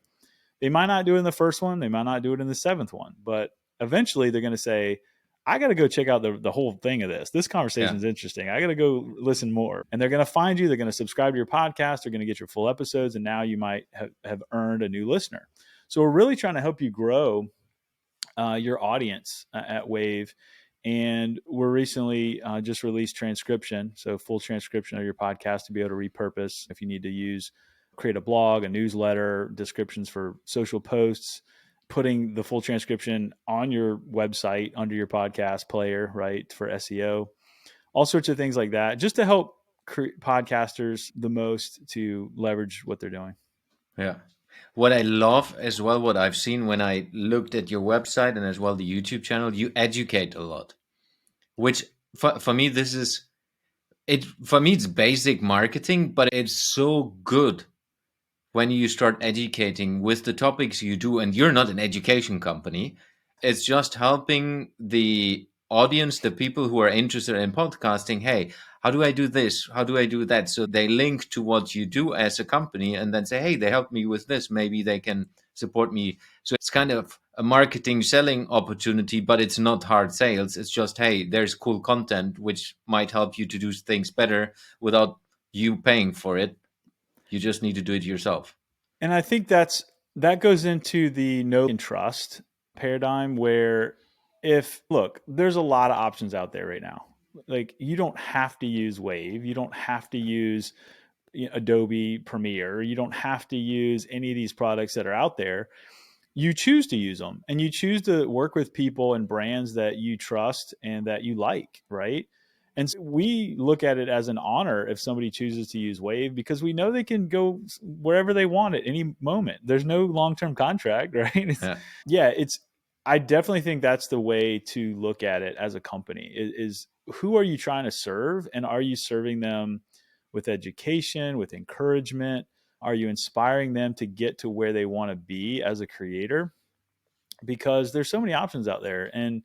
they might not do it in the first one. They might not do it in the seventh one. But eventually they're going to say, I got to go check out the whole thing of this. This conversation is interesting. I got to go listen more. And they're going to find you. They're going to subscribe to your podcast. They're going to get your full episodes. And now you might have earned a new listener. So we're really trying to help you grow your audience at Wave. And we're recently just released transcription. So full transcription of your podcast to be able to repurpose if you need to create a blog, a newsletter, descriptions for social posts, putting the full transcription on your website under your podcast player, right, for SEO, all sorts of things like that, just to help podcasters the most to leverage what they're doing. Yeah. What I love as well, what I've seen when I looked at your website and as well the YouTube channel, you educate a lot, which for me, for me, it's basic marketing, but it's so good when you start educating with the topics you do. And you're not an education company. It's just helping the audience, the people who are interested in podcasting. Hey, how do I do this? How do I do that? So they link to what you do as a company and then say, hey, they helped me with this. Maybe they can support me. So it's kind of a marketing selling opportunity, but it's not hard sales. It's just, hey, there's cool content, which might help you to do things better without you paying for it. You just need to do it yourself. And I think that goes into the know and trust paradigm where there's a lot of options out there right now. like, you don't have to use Wave. You don't have to use Adobe Premiere. You don't have to use any of these products that are out there. You choose to use them, and you choose to work with people and brands that you trust and that you like, right? And so we look at it as an honor if somebody chooses to use Wave, because we know they can go wherever they want at any moment. There's no long-term contract, right? It's I definitely think that's the way to look at it as a company is who are you trying to serve, and are you serving them with education, with encouragement? Are you inspiring them to get to where they want to be as a creator? Because there's so many options out there, and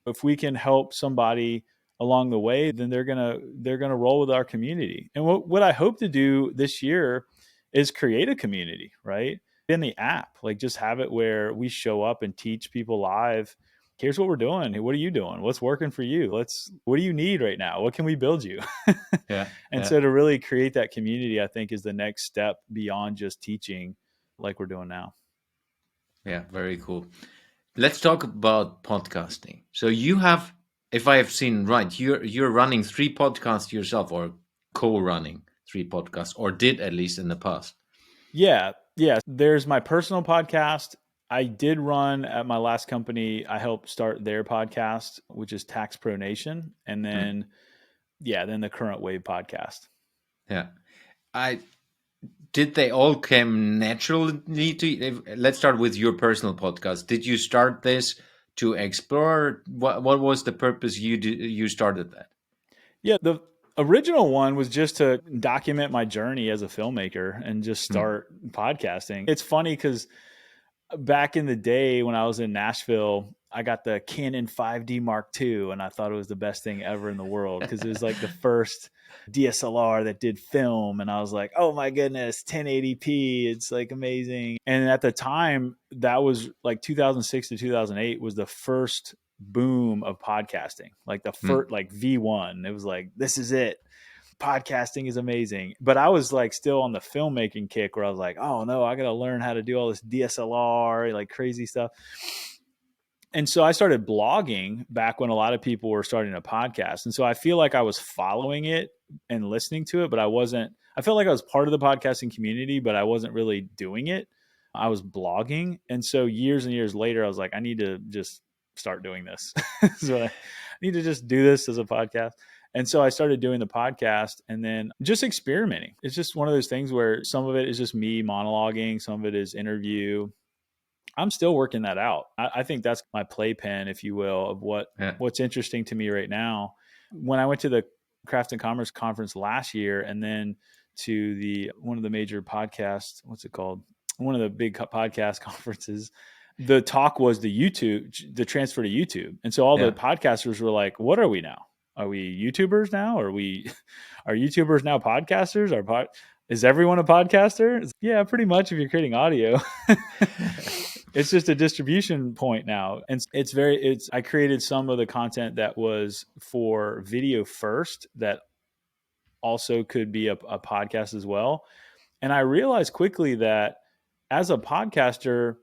if we can help somebody along the way, then they're gonna roll with our community. And what I hope to do this year is create a community, right? In the app, like, just have it where we show up and teach people live. Here's what we're doing. What are you doing? What's working for you? What do you need right now? What can we build you? So to really create that community, I think, is the next step beyond just teaching like we're doing now. Yeah, very cool. Let's talk about podcasting. So you have, if I have seen right, you're running 3 podcasts yourself, or co-running 3 podcasts, or did at least in the past. Yeah. There's my personal podcast. I did run at my last company. I helped start their podcast, which is Tax Pro Nation, and then then the current Wave podcast. Yeah, did they all come naturally to you? Let's start with your personal podcast. Did you start this to explore? What was the purpose you started that? Yeah, the original one was just to document my journey as a filmmaker and just start podcasting. It's funny because back in the day when I was in Nashville, I got the Canon 5D Mark II, and I thought it was the best thing ever in the world because it was like the first DSLR that did film. And I was like, oh my goodness, 1080p. It's like amazing. And at the time, that was like 2006 to 2008 was the first boom of podcasting, like the first, like V1. It was like, this is it. Podcasting is amazing. But I was like still on the filmmaking kick where I was like, oh no, I got to learn how to do all this DSLR, like crazy stuff. And so I started blogging back when a lot of people were starting a podcast. And so I feel like I was following it and listening to it, but I felt like I was part of the podcasting community, but I wasn't really doing it. I was blogging. And so years and years later, I was like, I need to just start doing this. So I need to just do this as a podcast. And so I started doing the podcast and then just experimenting. It's just one of those things where some of it is just me monologuing, some of it is interview. I'm still working that out. I think that's my playpen, if you will, of what's interesting to me right now. When I went to the Craft and Commerce conference last year, and then to one of the major podcasts, what's it called? One of the big podcast conferences, the talk was the transfer to YouTube. And so all the podcasters were like, what are we now? Are we YouTubers now? Are YouTubers now podcasters? Is everyone a podcaster? Yeah, pretty much if you're creating audio. It's just a distribution point now. And I created some of the content that was for video first that also could be a podcast as well. And I realized quickly that as a podcaster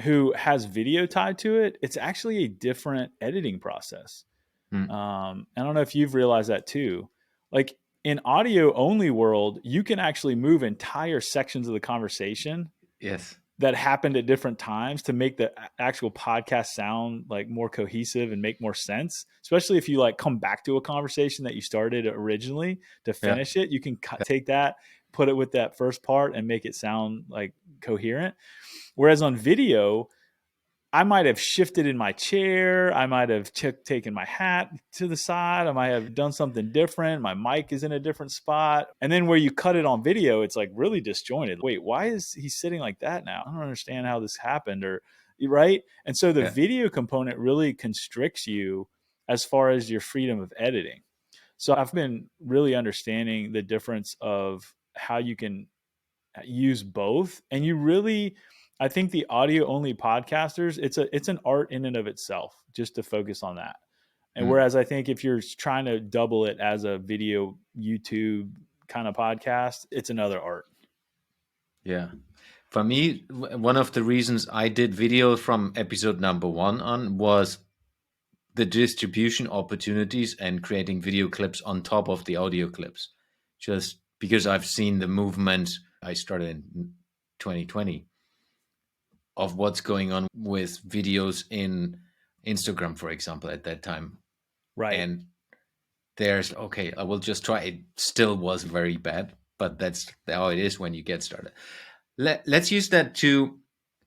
who has video tied to it, it's actually a different editing process. I don't know if you've realized that too. Like in audio only world, you can actually move entire sections of the conversation. Yes. That happened at different times to make the actual podcast sound like more cohesive and make more sense. Especially if you like come back to a conversation that you started originally to finish it, you can take that, put it with that first part and make it sound like coherent. Whereas on video, I might have shifted in my chair. I might have taken my hat to the side. I might have done something different. My mic is in a different spot. And then where you cut it on video, it's like really disjointed. Wait, why is he sitting like that now? I don't understand how this happened, right? And so the video component really constricts you as far as your freedom of editing. So I've been really understanding the difference of how you can use both. And I think the audio only podcasters, it's an art in and of itself just to focus on that. And whereas I think if you're trying to double it as a video YouTube kind of podcast, it's another art. Yeah. For me, one of the reasons I did video from episode number 1 on was the distribution opportunities and creating video clips on top of the audio clips, just because I've seen the movement. I started in 2020 of what's going on with videos in Instagram, for example, at that time. Right. And there's, okay, I will just try. It still was very bad, but that's how it is when you get started. Let's use that to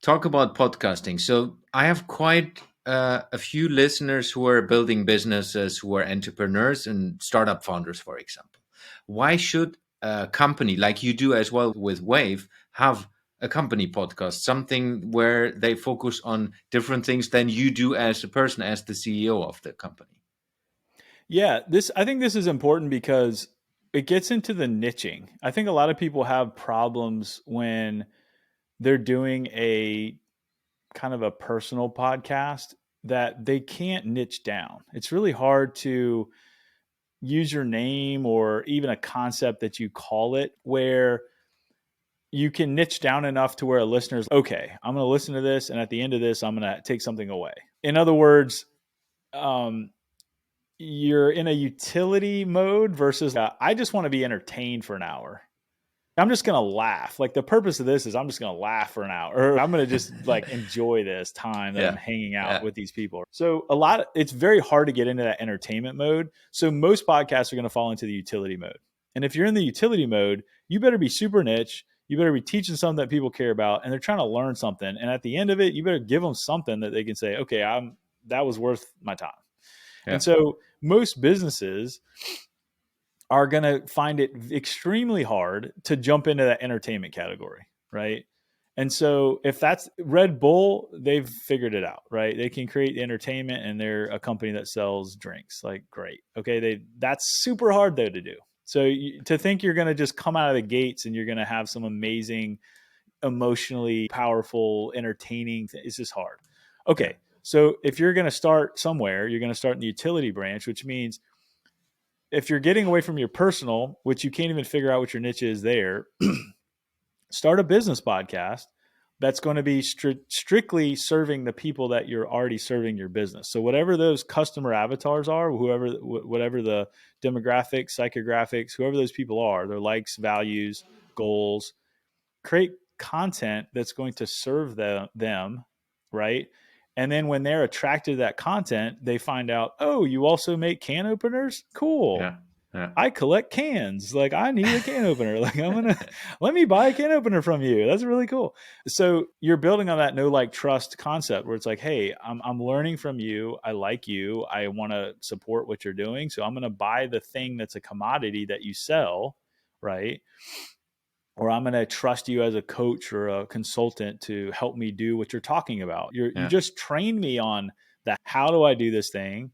talk about podcasting. So I have quite a few listeners who are building businesses, who are entrepreneurs and startup founders, for example. Why should a company like you do as well with Wave have a company podcast, something where they focus on different things than you do as a person, as the CEO of the company? Yeah, I think this is important because it gets into the niching. I think a lot of people have problems when they're doing a kind of a personal podcast that they can't niche down. It's really hard to use your name or even a concept that you call it where you can niche down enough to where a listener's okay, I'm going to listen to this, and at the end of this, I'm going to take something away. In other words, you're in a utility mode versus I just want to be entertained for an hour. I'm just going to laugh. Like the purpose of this is I'm just going to laugh for an hour, or I'm going to just like enjoy this time that I'm hanging out with these people. So it's very hard to get into that entertainment mode. So most podcasts are going to fall into the utility mode. And if you're in the utility mode, you better be super niche. You better be teaching something that people care about, and they're trying to learn something. And at the end of it, you better give them something that they can say, okay, that was worth my time. Yeah. And so most businesses are going to find it extremely hard to jump into that entertainment category, right? And so if that's Red Bull, they've figured it out, right? They can create the entertainment, and they're a company that sells drinks. Like, great. Okay, that's super hard though to do. So to think you're going to just come out of the gates and you're going to have some amazing, emotionally powerful, entertaining, it's just hard. Okay, so if you're going to start somewhere, you're going to start in the utility branch, which means if you're getting away from your personal, which you can't even figure out what your niche is there, start a business podcast that's going to be strictly serving the people that you're already serving your business. So whatever those customer avatars are, whatever the demographics, psychographics, whoever those people are, their likes, values, goals, create content that's going to serve them, right? And then when they're attracted to that content, they find out, oh, you also make can openers? Cool. Yeah. I collect cans. Like, I need a can opener. Like, let me buy a can opener from you. That's really cool. So you're building on that know, like, trust concept where it's like, hey, I'm learning from you. I like you. I want to support what you're doing. So I'm going to buy the thing that's a commodity that you sell, right? Or I'm going to trust you as a coach or a consultant to help me do what you're talking about. You just trained me on that. How do I do this thing?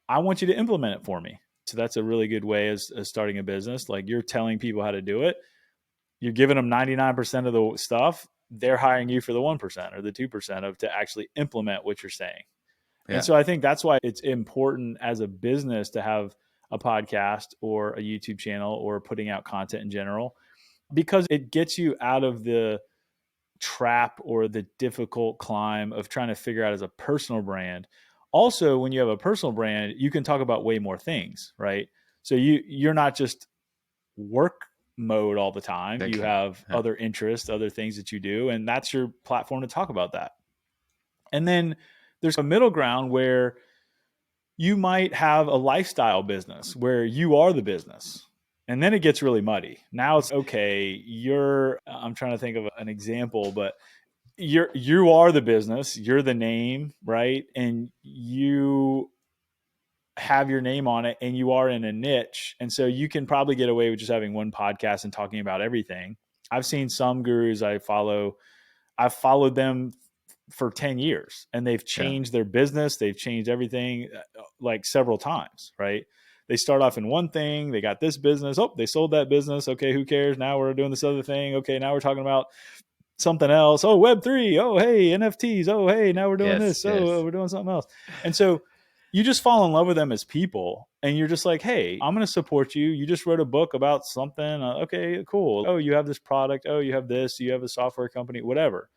I want you to implement it for me. So that's a really good way as starting a business. Like, you're telling people how to do it. You're giving them 99% of the stuff. They're hiring you for the 1% or the 2% to actually implement what you're saying. Yeah. And so I think that's why it's important as a business to have a podcast or a YouTube channel or putting out content in general, because it gets you out of the trap or the difficult climb of trying to figure out as a personal brand. Also, when you have a personal brand, you can talk about way more things, right? So you're not just work mode all the time. You have other interests, other things that you do, and that's your platform to talk about that. And then there's a middle ground where you might have a lifestyle business where you are the business. And then it gets really muddy. Now it's okay. I'm trying to think of an example, but you are the business, you're the name, right? And you have your name on it, and you are in a niche. And so you can probably get away with just having one podcast and talking about everything. I've seen some gurus I've followed them for 10 years, and they've changed their business. They've changed everything like several times, right? They start off in one thing. They got this business. Oh, they sold that business. Okay, who cares? Now we're doing this other thing. Okay, now we're talking about something else. Oh, Web3. Oh, hey, NFTs. Oh, hey, now we're doing this. Oh, we're doing something else. And so you just fall in love with them as people, and you're just like, hey, I'm going to support you. You just wrote a book about something. Okay, cool. Oh, you have this product. Oh, you have this. You have a software company, whatever.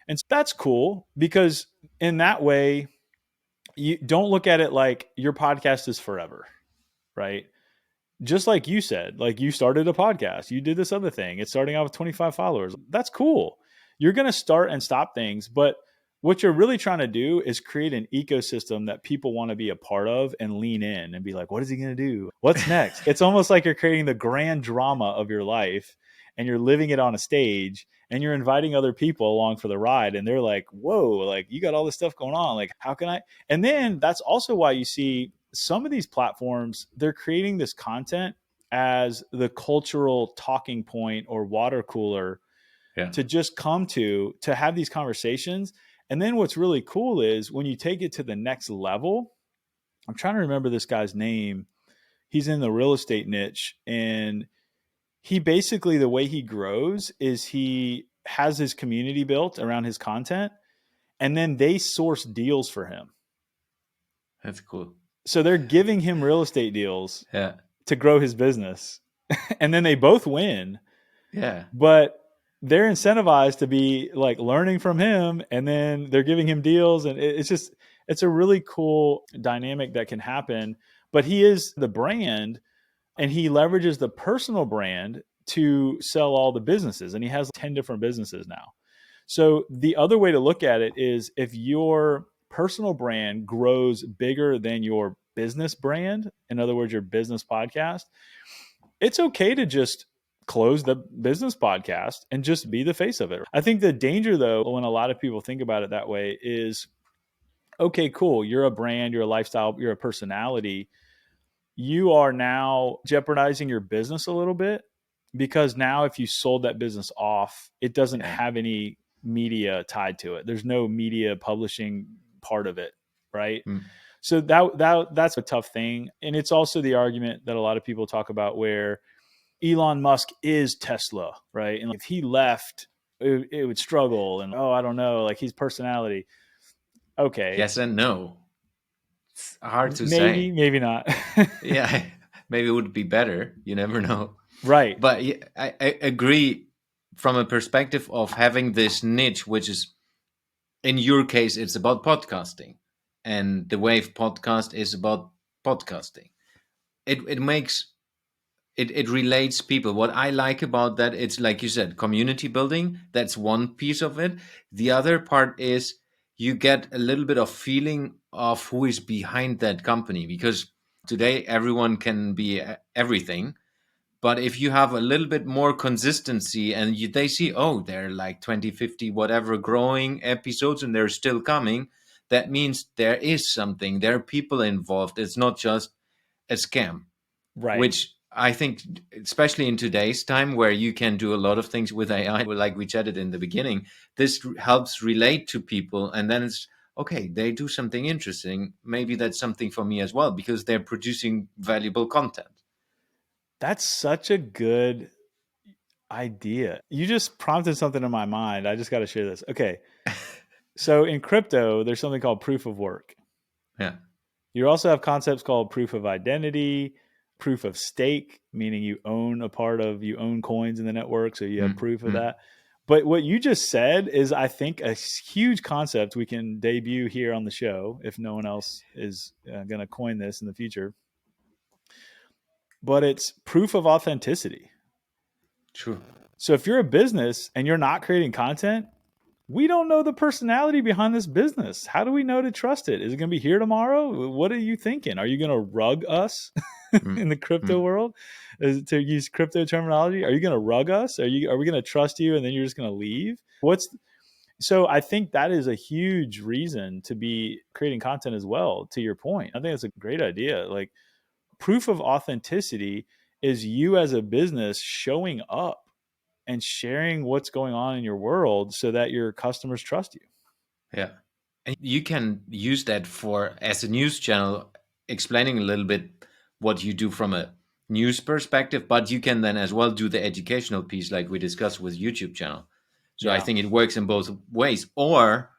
And so that's cool, because in that way, You don't look at it like your podcast is forever, right? Just like you said, like you started a podcast, you did this other thing. It's starting out with 25 followers. That's cool. You're going to start and stop things, but what you're really trying to do is create an ecosystem that people want to be a part of and lean in and be like, what is he going to do? What's next? It's almost like you're creating the grand drama of your life and you're living it on a stage and you're inviting other people along for the ride. And they're like, whoa, like you got all this stuff going on. Like, how can I? And then that's also why you see some of these platforms, they're creating this content as the cultural talking point or water cooler to just come to have these conversations. And then what's really cool is when you take it to the next level, I'm trying to remember this guy's name. He's in the real estate niche, and he basically, the way he grows is he has his community built around his content, and then they source deals for him. That's cool. So they're giving him real estate deals to grow his business. And then they both win. Yeah. But they're incentivized to be like learning from him, and then they're giving him deals. And it's a really cool dynamic that can happen. But he is the brand, and he leverages the personal brand to sell all the businesses. And he has 10 different businesses now. So the other way to look at it is if your personal brand grows bigger than your business brand, in other words, your business podcast, it's okay to just close the business podcast and just be the face of it. I think the danger, though, when a lot of people think about it that way is, okay, cool. You're a brand, you're a lifestyle, you're a personality. You are now jeopardizing your business a little bit, because now if you sold that business off, it doesn't have any media tied to it. There's no media publishing part of it, right? So that's a tough thing. And it's also the argument that a lot of people talk about where Elon Musk is Tesla, right? And if he left, it would struggle. And I don't know, like his personality. Okay. Yes and no. It's hard to say. Maybe not. Yeah, maybe it would be better. You never know. Right. But I agree from a perspective of having this niche, which is, in your case, it's about podcasting. And the Wave podcast is about podcasting. It makes... It relates people. What I like about that, it's like you said, community building. That's one piece of it. The other part is you get a little bit of feeling of who is behind that company, because today everyone can be everything. But if you have a little bit more consistency and they see, they're like 20, 50, whatever growing episodes and they're still coming, that means there is something. There are people involved. It's not just a scam. Right. Which I think, especially in today's time where you can do a lot of things with AI, like we chatted in the beginning, this helps relate to people. And then it's, okay, they do something interesting. Maybe that's something for me as well, because they're producing valuable content. That's such a good idea. You just prompted something in my mind. I just got to share this. Okay. So in crypto, there's something called proof of work. Yeah. You also have concepts called proof of identity, proof of stake, meaning you own coins in the network. So you have proof of that. But what you just said is, I think, a huge concept we can debut here on the show if no one else is going to coin this in the future. But it's proof of authenticity. True. So if you're a business and you're not creating content, we don't know the personality behind this business. How do we know to trust it? Is it going to be here tomorrow? What are you thinking? Are you going to rug us in the crypto world? To use crypto terminology, are you going to rug us? Are we going to trust you and then you're just going to leave? So I think that is a huge reason to be creating content as well, to your point. I think that's a great idea. Like, proof of authenticity is you as a business showing up and sharing what's going on in your world so that your customers trust you. Yeah. And you can use that as a news channel, explaining a little bit what you do from a news perspective, but you can then as well do the educational piece like we discussed with YouTube channel. So I think it works in both ways. Or,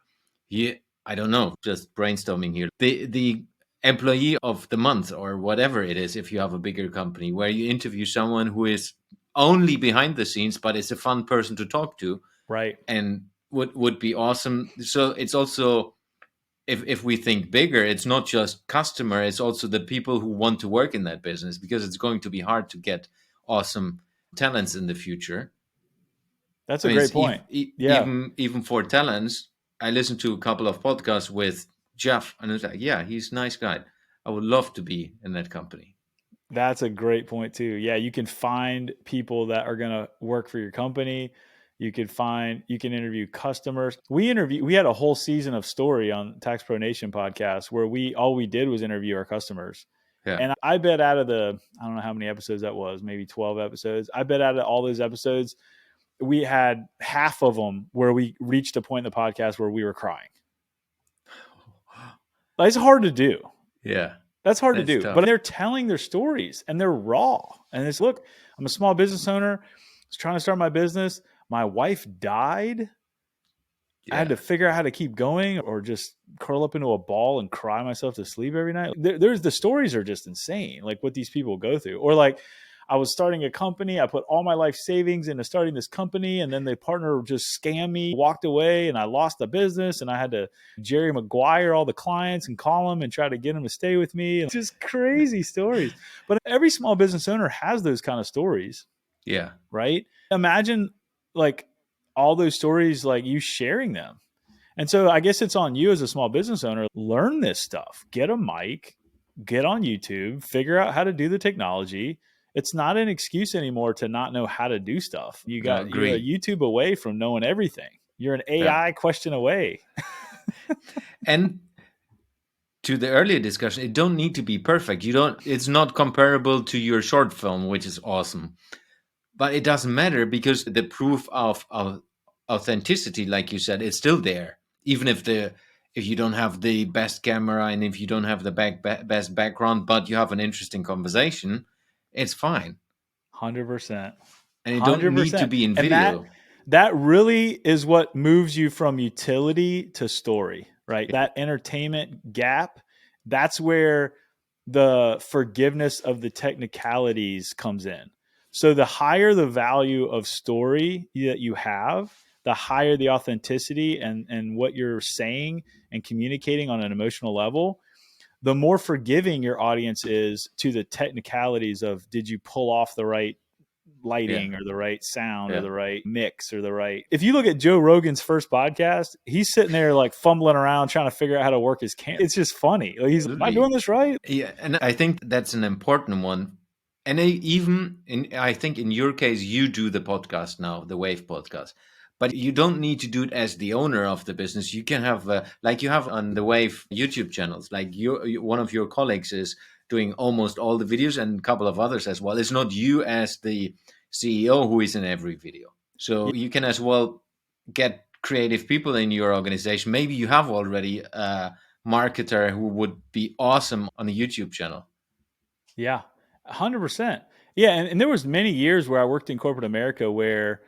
I don't know, just brainstorming here. The employee of the month or whatever it is, if you have a bigger company, where you interview someone who is only behind the scenes, but it's a fun person to talk to. Right. And would be awesome. So it's also if we think bigger, it's not just customer, it's also the people who want to work in that business, because it's going to be hard to get awesome talents in the future. That's a great point. Even for talents, I listened to a couple of podcasts with Jeff, and it's like, yeah, he's a nice guy. I would love to be in that company. That's a great point too. Yeah, you can find people that are going to work for your company. You can interview customers. We had a whole season of story on Tax Pro Nation podcast where all we did was interview our customers. Yeah. And I bet out of I don't know how many episodes that was, maybe 12 episodes. I bet out of all those episodes, we had half of them where we reached a point in the podcast where we were crying. It's hard to do. Yeah. That's hard to do. Tough. But they're telling their stories and they're raw. And it's, look, I'm a small business owner. I was trying to start my business. My wife died. Yeah. I had to figure out how to keep going or just curl up into a ball and cry myself to sleep every night. The stories are just insane, like what these people go through. Or like, I was starting a company. I put all my life savings into starting this company, and then the partner just scammed me, walked away, and I lost the business, and I had to Jerry Maguire all the clients and call them and try to get them to stay with me. And just crazy stories. But every small business owner has those kind of stories. Yeah. Right? Imagine like all those stories, like you sharing them. And so I guess it's on you as a small business owner, learn this stuff, get a mic, get on YouTube, figure out how to do the technology. It's not an excuse anymore to not know how to do stuff. You're a YouTube away from knowing everything. You're an AI question away. And to the earlier discussion, it don't need to be perfect. It's not comparable to your short film, which is awesome. But it doesn't matter, because the proof of authenticity, like you said, it's still there. Even if you don't have the best camera and if you don't have the best background, but you have an interesting conversation, it's fine. 100%. And it don't need to be in video. That really is what moves you from utility to story, right? Yeah. That entertainment gap, that's where the forgiveness of the technicalities comes in. So the higher the value of story that you have, the higher the authenticity and what you're saying and communicating on an emotional level, the more forgiving your audience is to the technicalities of, did you pull off the right lighting or the right sound or the right mix or the right... If you look at Joe Rogan's first podcast, he's sitting there like fumbling around trying to figure out how to work his camera. It's just funny. He's like, am I doing this right? Yeah, and I think that's an important one. And I think in your case, you do the podcast now, the Wave podcast. But you don't need to do it as the owner of the business. You can have, like you have on the Wave YouTube channels, like one of your colleagues is doing almost all the videos and a couple of others as well. It's not you as the CEO who is in every video. So you can as well get creative people in your organization. Maybe you have already a marketer who would be awesome on a YouTube channel. Yeah, 100%. Yeah, and there was many years where I worked in corporate America where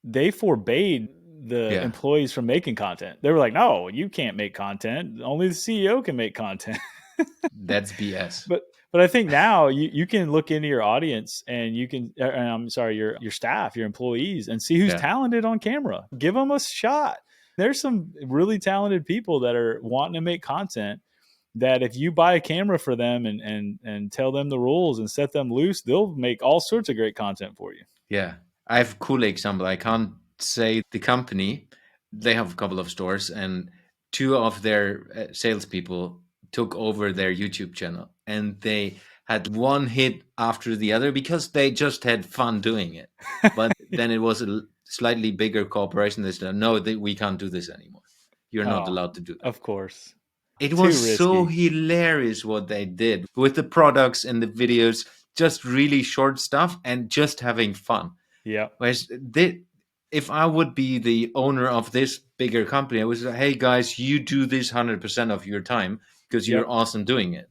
they forbade the employees from making content. They were like, no, you can't make content. Only the CEO can make content. That's BS. But I think now you can look into your audience and you can, your staff, your employees, and see who's talented on camera. Give them a shot. There's some really talented people that are wanting to make content that if you buy a camera for them and tell them the rules and set them loose, they'll make all sorts of great content for you. Yeah. I have a cool example. I can't say the company. They have a couple of stores, and two of their salespeople took over their YouTube channel, and they had one hit after the other because they just had fun doing it. But then it was a slightly bigger corporation. They said, no, we can't do this anymore. You're not allowed to do that. Of course. It was so hilarious what they did with the products and the videos, just really short stuff and just having fun. Yeah. Whereas if I would be the owner of this bigger company, I would say, hey guys, you do this 100% of your time because you're awesome doing it.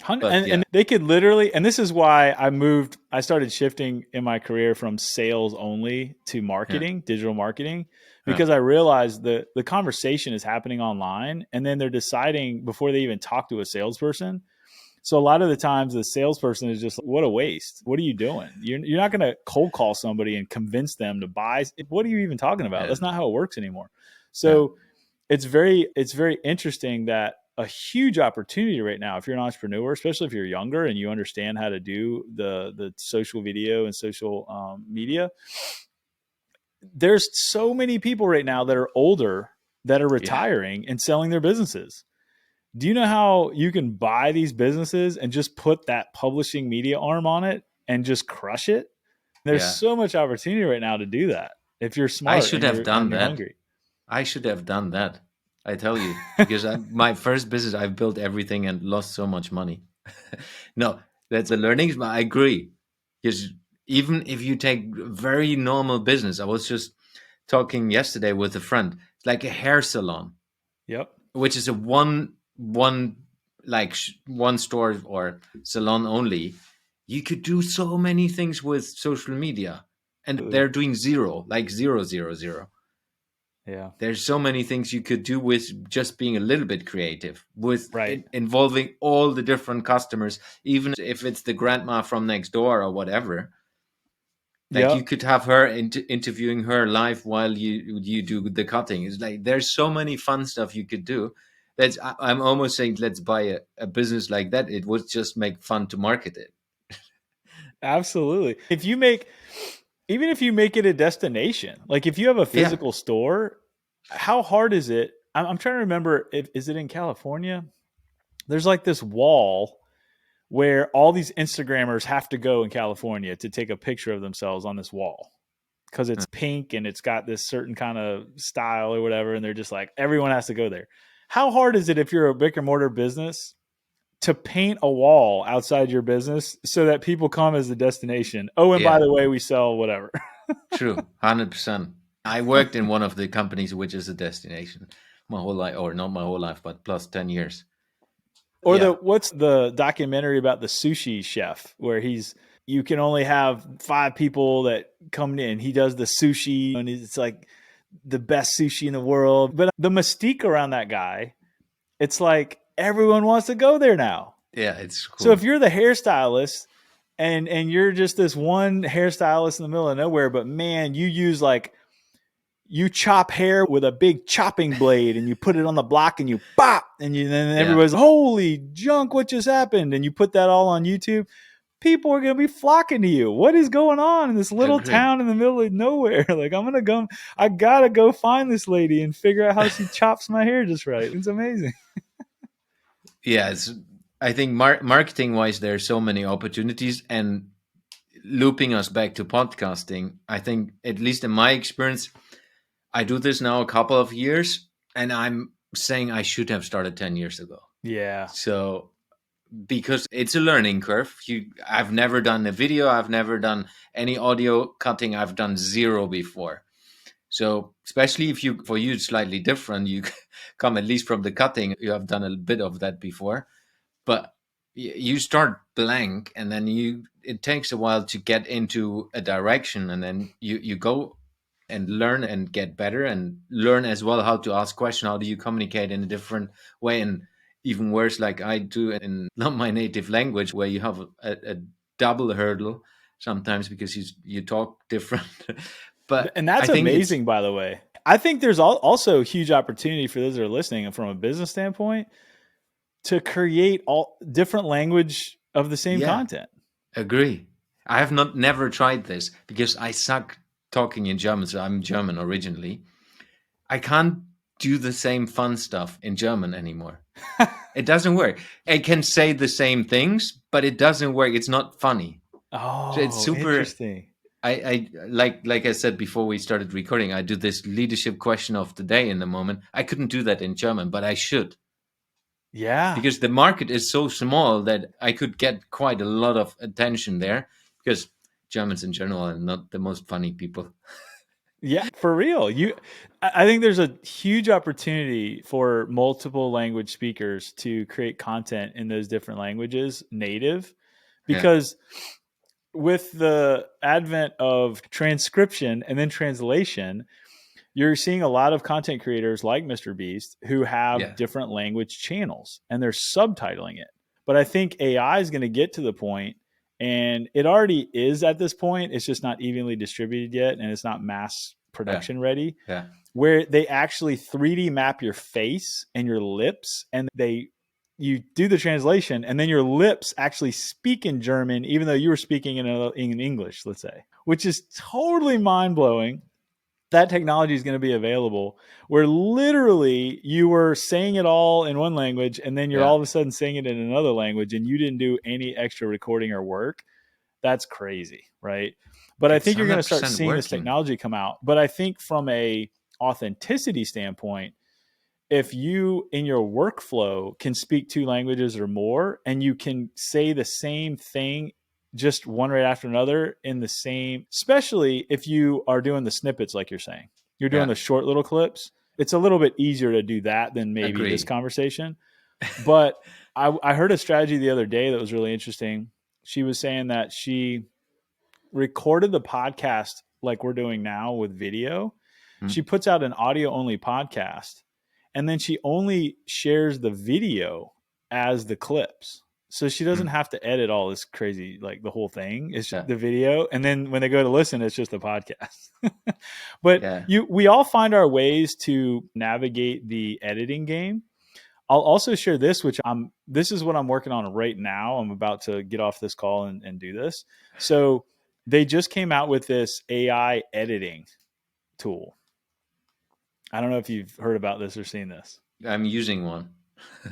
And they could literally, and this is why I started shifting in my career from sales only to marketing, digital marketing, because I realized that the conversation is happening online and then they're deciding before they even talk to a salesperson. So a lot of the times the salesperson is just, what a waste. What are you doing? You're not going to cold call somebody and convince them to buy. What are you even talking about? That's not how it works anymore. So it's very interesting that a huge opportunity right now, if you're an entrepreneur, especially if you're younger and you understand how to do the social video and social media, there's so many people right now that are older that are retiring and selling their businesses. Do you know how you can buy these businesses and just put that publishing media arm on it and just crush it? There's so much opportunity right now to do that if you're smart. I should have done you're that. Hungry. I should have done that. I tell you, because my first business, I've built everything and lost so much money. No, that's a learning. I agree. Because even if you take very normal business, I was just talking yesterday with a friend. It's like a hair salon. Yep. Which is a one store or salon only. You could do so many things with social media, and they're doing zero, like 000. Yeah. There's so many things you could do with just being a little bit creative, with involving all the different customers, even if it's the grandma from next door or whatever. Like you could have her interviewing her live while you do the cutting. It's like there's so many fun stuff you could do. I'm almost saying let's buy a business like that. It would just make fun to market it. Absolutely. Even if you make it a destination, like if you have a physical store, how hard is it? I'm trying to remember, is it in California? There's like this wall where all these Instagrammers have to go in California to take a picture of themselves on this wall because it's pink and it's got this certain kind of style or whatever. And they're just like, everyone has to go there. How hard is it if you're a brick and mortar business to paint a wall outside your business so that people come as the destination? Oh, and by the way, we sell whatever. True. 100%. I worked in one of the companies, which is a destination my whole life, or not my whole life, but plus 10 years. Or what's the documentary about the sushi chef where you can only have 5 people that come in. He does the sushi and it's like the best sushi in the world. But the mystique around that guy, it's like everyone wants to go there now. Yeah, it's cool. So if you're the hairstylist and you're just this one hairstylist in the middle of nowhere, but man, you chop hair with a big chopping blade and you put it on the block and you pop and then everybody's holy junk, what just happened? And you put that all on YouTube. People are going to be flocking to you. What is going on in this little town in the middle of nowhere? Like I got to go find this lady and figure out how she chops my hair just right. It's amazing. Yeah. I think marketing wise, there are so many opportunities, and looping us back to podcasting. I think at least in my experience, I do this now a couple of years, and I'm saying I should have started 10 years ago. Yeah. So, because it's a learning curve. I've never done a video. I've never done any audio cutting. I've done zero before. So, especially for you, it's slightly different. You come at least from the cutting. You have done a bit of that before, but you start blank, and then it takes a while to get into a direction, and then you go and learn and get better, and learn as well how to ask questions. How do you communicate in a different way? And even worse, like I do in not my native language, where you have a double hurdle sometimes because you talk different. And that's amazing, by the way. I think there's also a huge opportunity for those that are listening from a business standpoint to create all different language of the same content. Agree. I have never tried this because I suck talking in German. So I'm German originally. I can't do the same fun stuff in German anymore. It doesn't work. I can say the same things, but it doesn't work. It's not funny. Oh, so it's super interesting. I like I said before we started recording, I do this leadership question of the day in the moment. I couldn't do that in German, but I should. Yeah. Because the market is so small that I could get quite a lot of attention there, because Germans in general are not the most funny people. Yeah, for real. I think there's a huge opportunity for multiple language speakers to create content in those different languages native, because with the advent of transcription and then translation, you're seeing a lot of content creators like Mr. Beast who have different language channels and they're subtitling it. But I think AI is going to get to the point, and it already is at this point. It's just not evenly distributed yet, and it's not mass production ready, Yeah. where they actually 3D map your face and your lips, and you do the translation, and then your lips actually speak in German, even though you were speaking in English, let's say, which is totally mind blowing. That technology is going to be available where literally you were saying it all in one language and then you're all of a sudden saying it in another language and you didn't do any extra recording or work. That's crazy, right? But I think you're going to start seeing this technology come out. But I think from a authenticity standpoint, if you in your workflow can speak 2 languages or more and you can say the same thing just one right after another in the same, especially if you are doing the snippets like you're saying, you're doing the short little clips, it's a little bit easier to do that than maybe this conversation. But I heard a strategy the other day that was really interesting. She was saying that she recorded the podcast like we're doing now with video. She puts out an audio only podcast, and then she only shares the video as the clips. So she doesn't have to edit all this crazy, like the whole thing. It's just the video. And then when they go to listen, it's just the podcast. But we all find our ways to navigate the editing game. I'll also share this, this is what I'm working on right now. I'm about to get off this call and do this. So they just came out with this AI editing tool. I don't know if you've heard about this or seen this. I'm using one.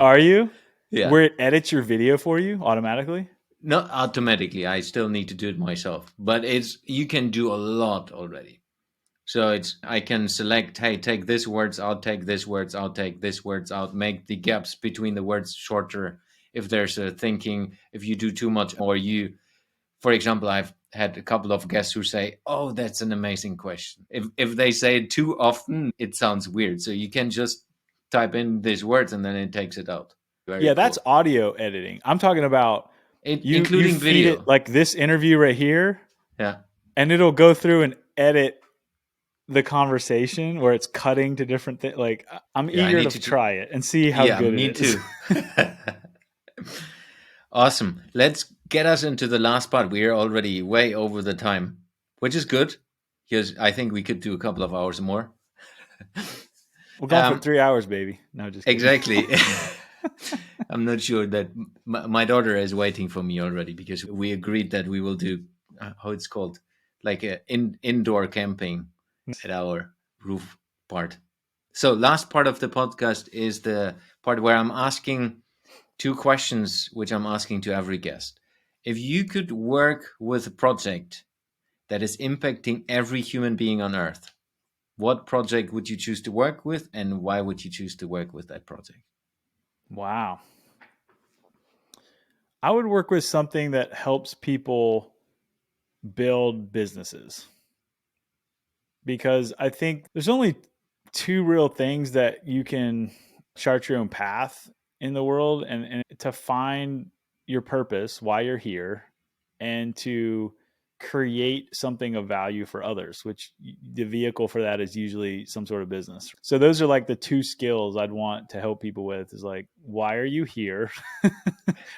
Are you? Yeah. Where it edits your video for you automatically? Not automatically. I still need to do it myself. But you can do a lot already. So I can select, hey, take this words out, take this words out, take this words out, make the gaps between the words shorter. If there's a thinking, if you do too much, or for example, I've had a couple of guests who say, oh, that's an amazing question. If they say it too often, it sounds weird. So you can just type in these words and then it takes it out. Very cool. That's audio editing. I'm talking about including video. It like this interview right here. Yeah. And it'll go through and edit the conversation where it's cutting to different things. Like I'm eager to try it and see how good it is. Me too. Awesome. Let's get us into the last part. We are already way over the time, which is good because I think we could do a couple of hours more. We're going for 3 hours, baby. No, just kidding. Exactly. I'm not sure that my daughter is waiting for me already because we agreed that we will do how it's called, like indoor camping at our roof part. So last part of the podcast is the part where I'm asking 2 questions, which I'm asking to every guest. If you could work with a project that is impacting every human being on Earth, what project would you choose to work with and why would you choose to work with that project? Wow. I would work with something that helps people build businesses. Because I think there's only 2 real things that you can chart your own path in the world and to find your purpose, why you're here, and to create something of value for others, which the vehicle for that is usually some sort of business. So those are like the 2 skills I'd want to help people with is like, why are you here?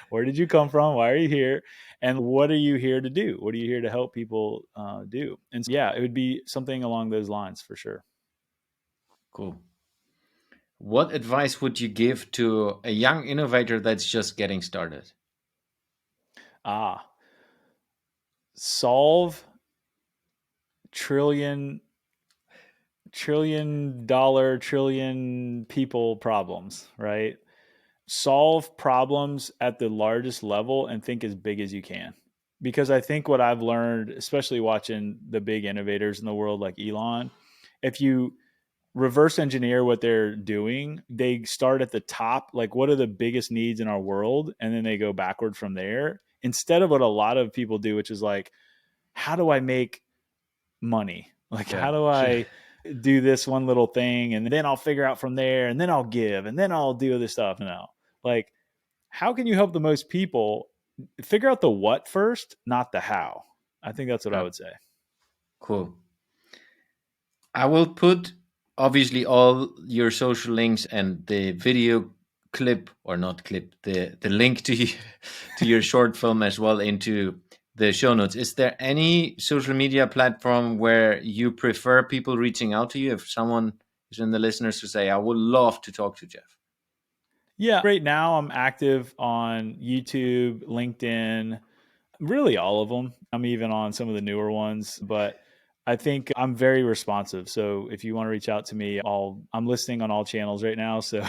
Where did you come from? Why are you here? And what are you here to do? What are you here to help people do? And so, it would be something along those lines for sure. Cool. What advice would you give to a young innovator that's just getting started? Solve trillion people problems, right? Solve problems at the largest level and think as big as you can. Because I think what I've learned, especially watching the big innovators in the world like Elon, if you reverse engineer what they're doing, they start at the top, like what are the biggest needs in our world? And then they go backward from there. Instead of what a lot of people do, which is like, how do I make money? Like, how do I do this one little thing? And then I'll figure out from there, and then I'll give, and then I'll do this stuff. No, like, how can you help the most people? Figure out the what first, not the how. I think that's what I would say. Cool. I will put obviously all your social links and the video clip or not clip, the link to your short film as well into the show notes. Is there any social media platform where you prefer people reaching out to you? If someone is in the listeners to say, I would love to talk to Jeff. Yeah, right now I'm active on YouTube, LinkedIn, really all of them. I'm even on some of the newer ones, but I think I'm very responsive. So if you want to reach out to me, I'm listening on all channels right now. So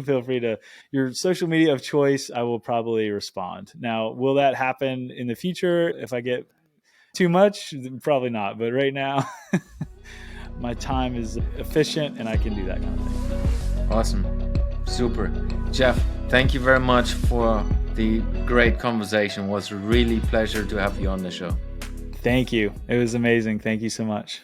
feel free to your social media of choice. I will probably respond. Now, will that happen in the future? If I get too much, probably not. But right now, my time is efficient and I can do that kind of thing. Awesome. Super. Jeff, thank you very much for the great conversation. It was really a pleasure to have you on the show. Thank you. It was amazing. Thank you so much.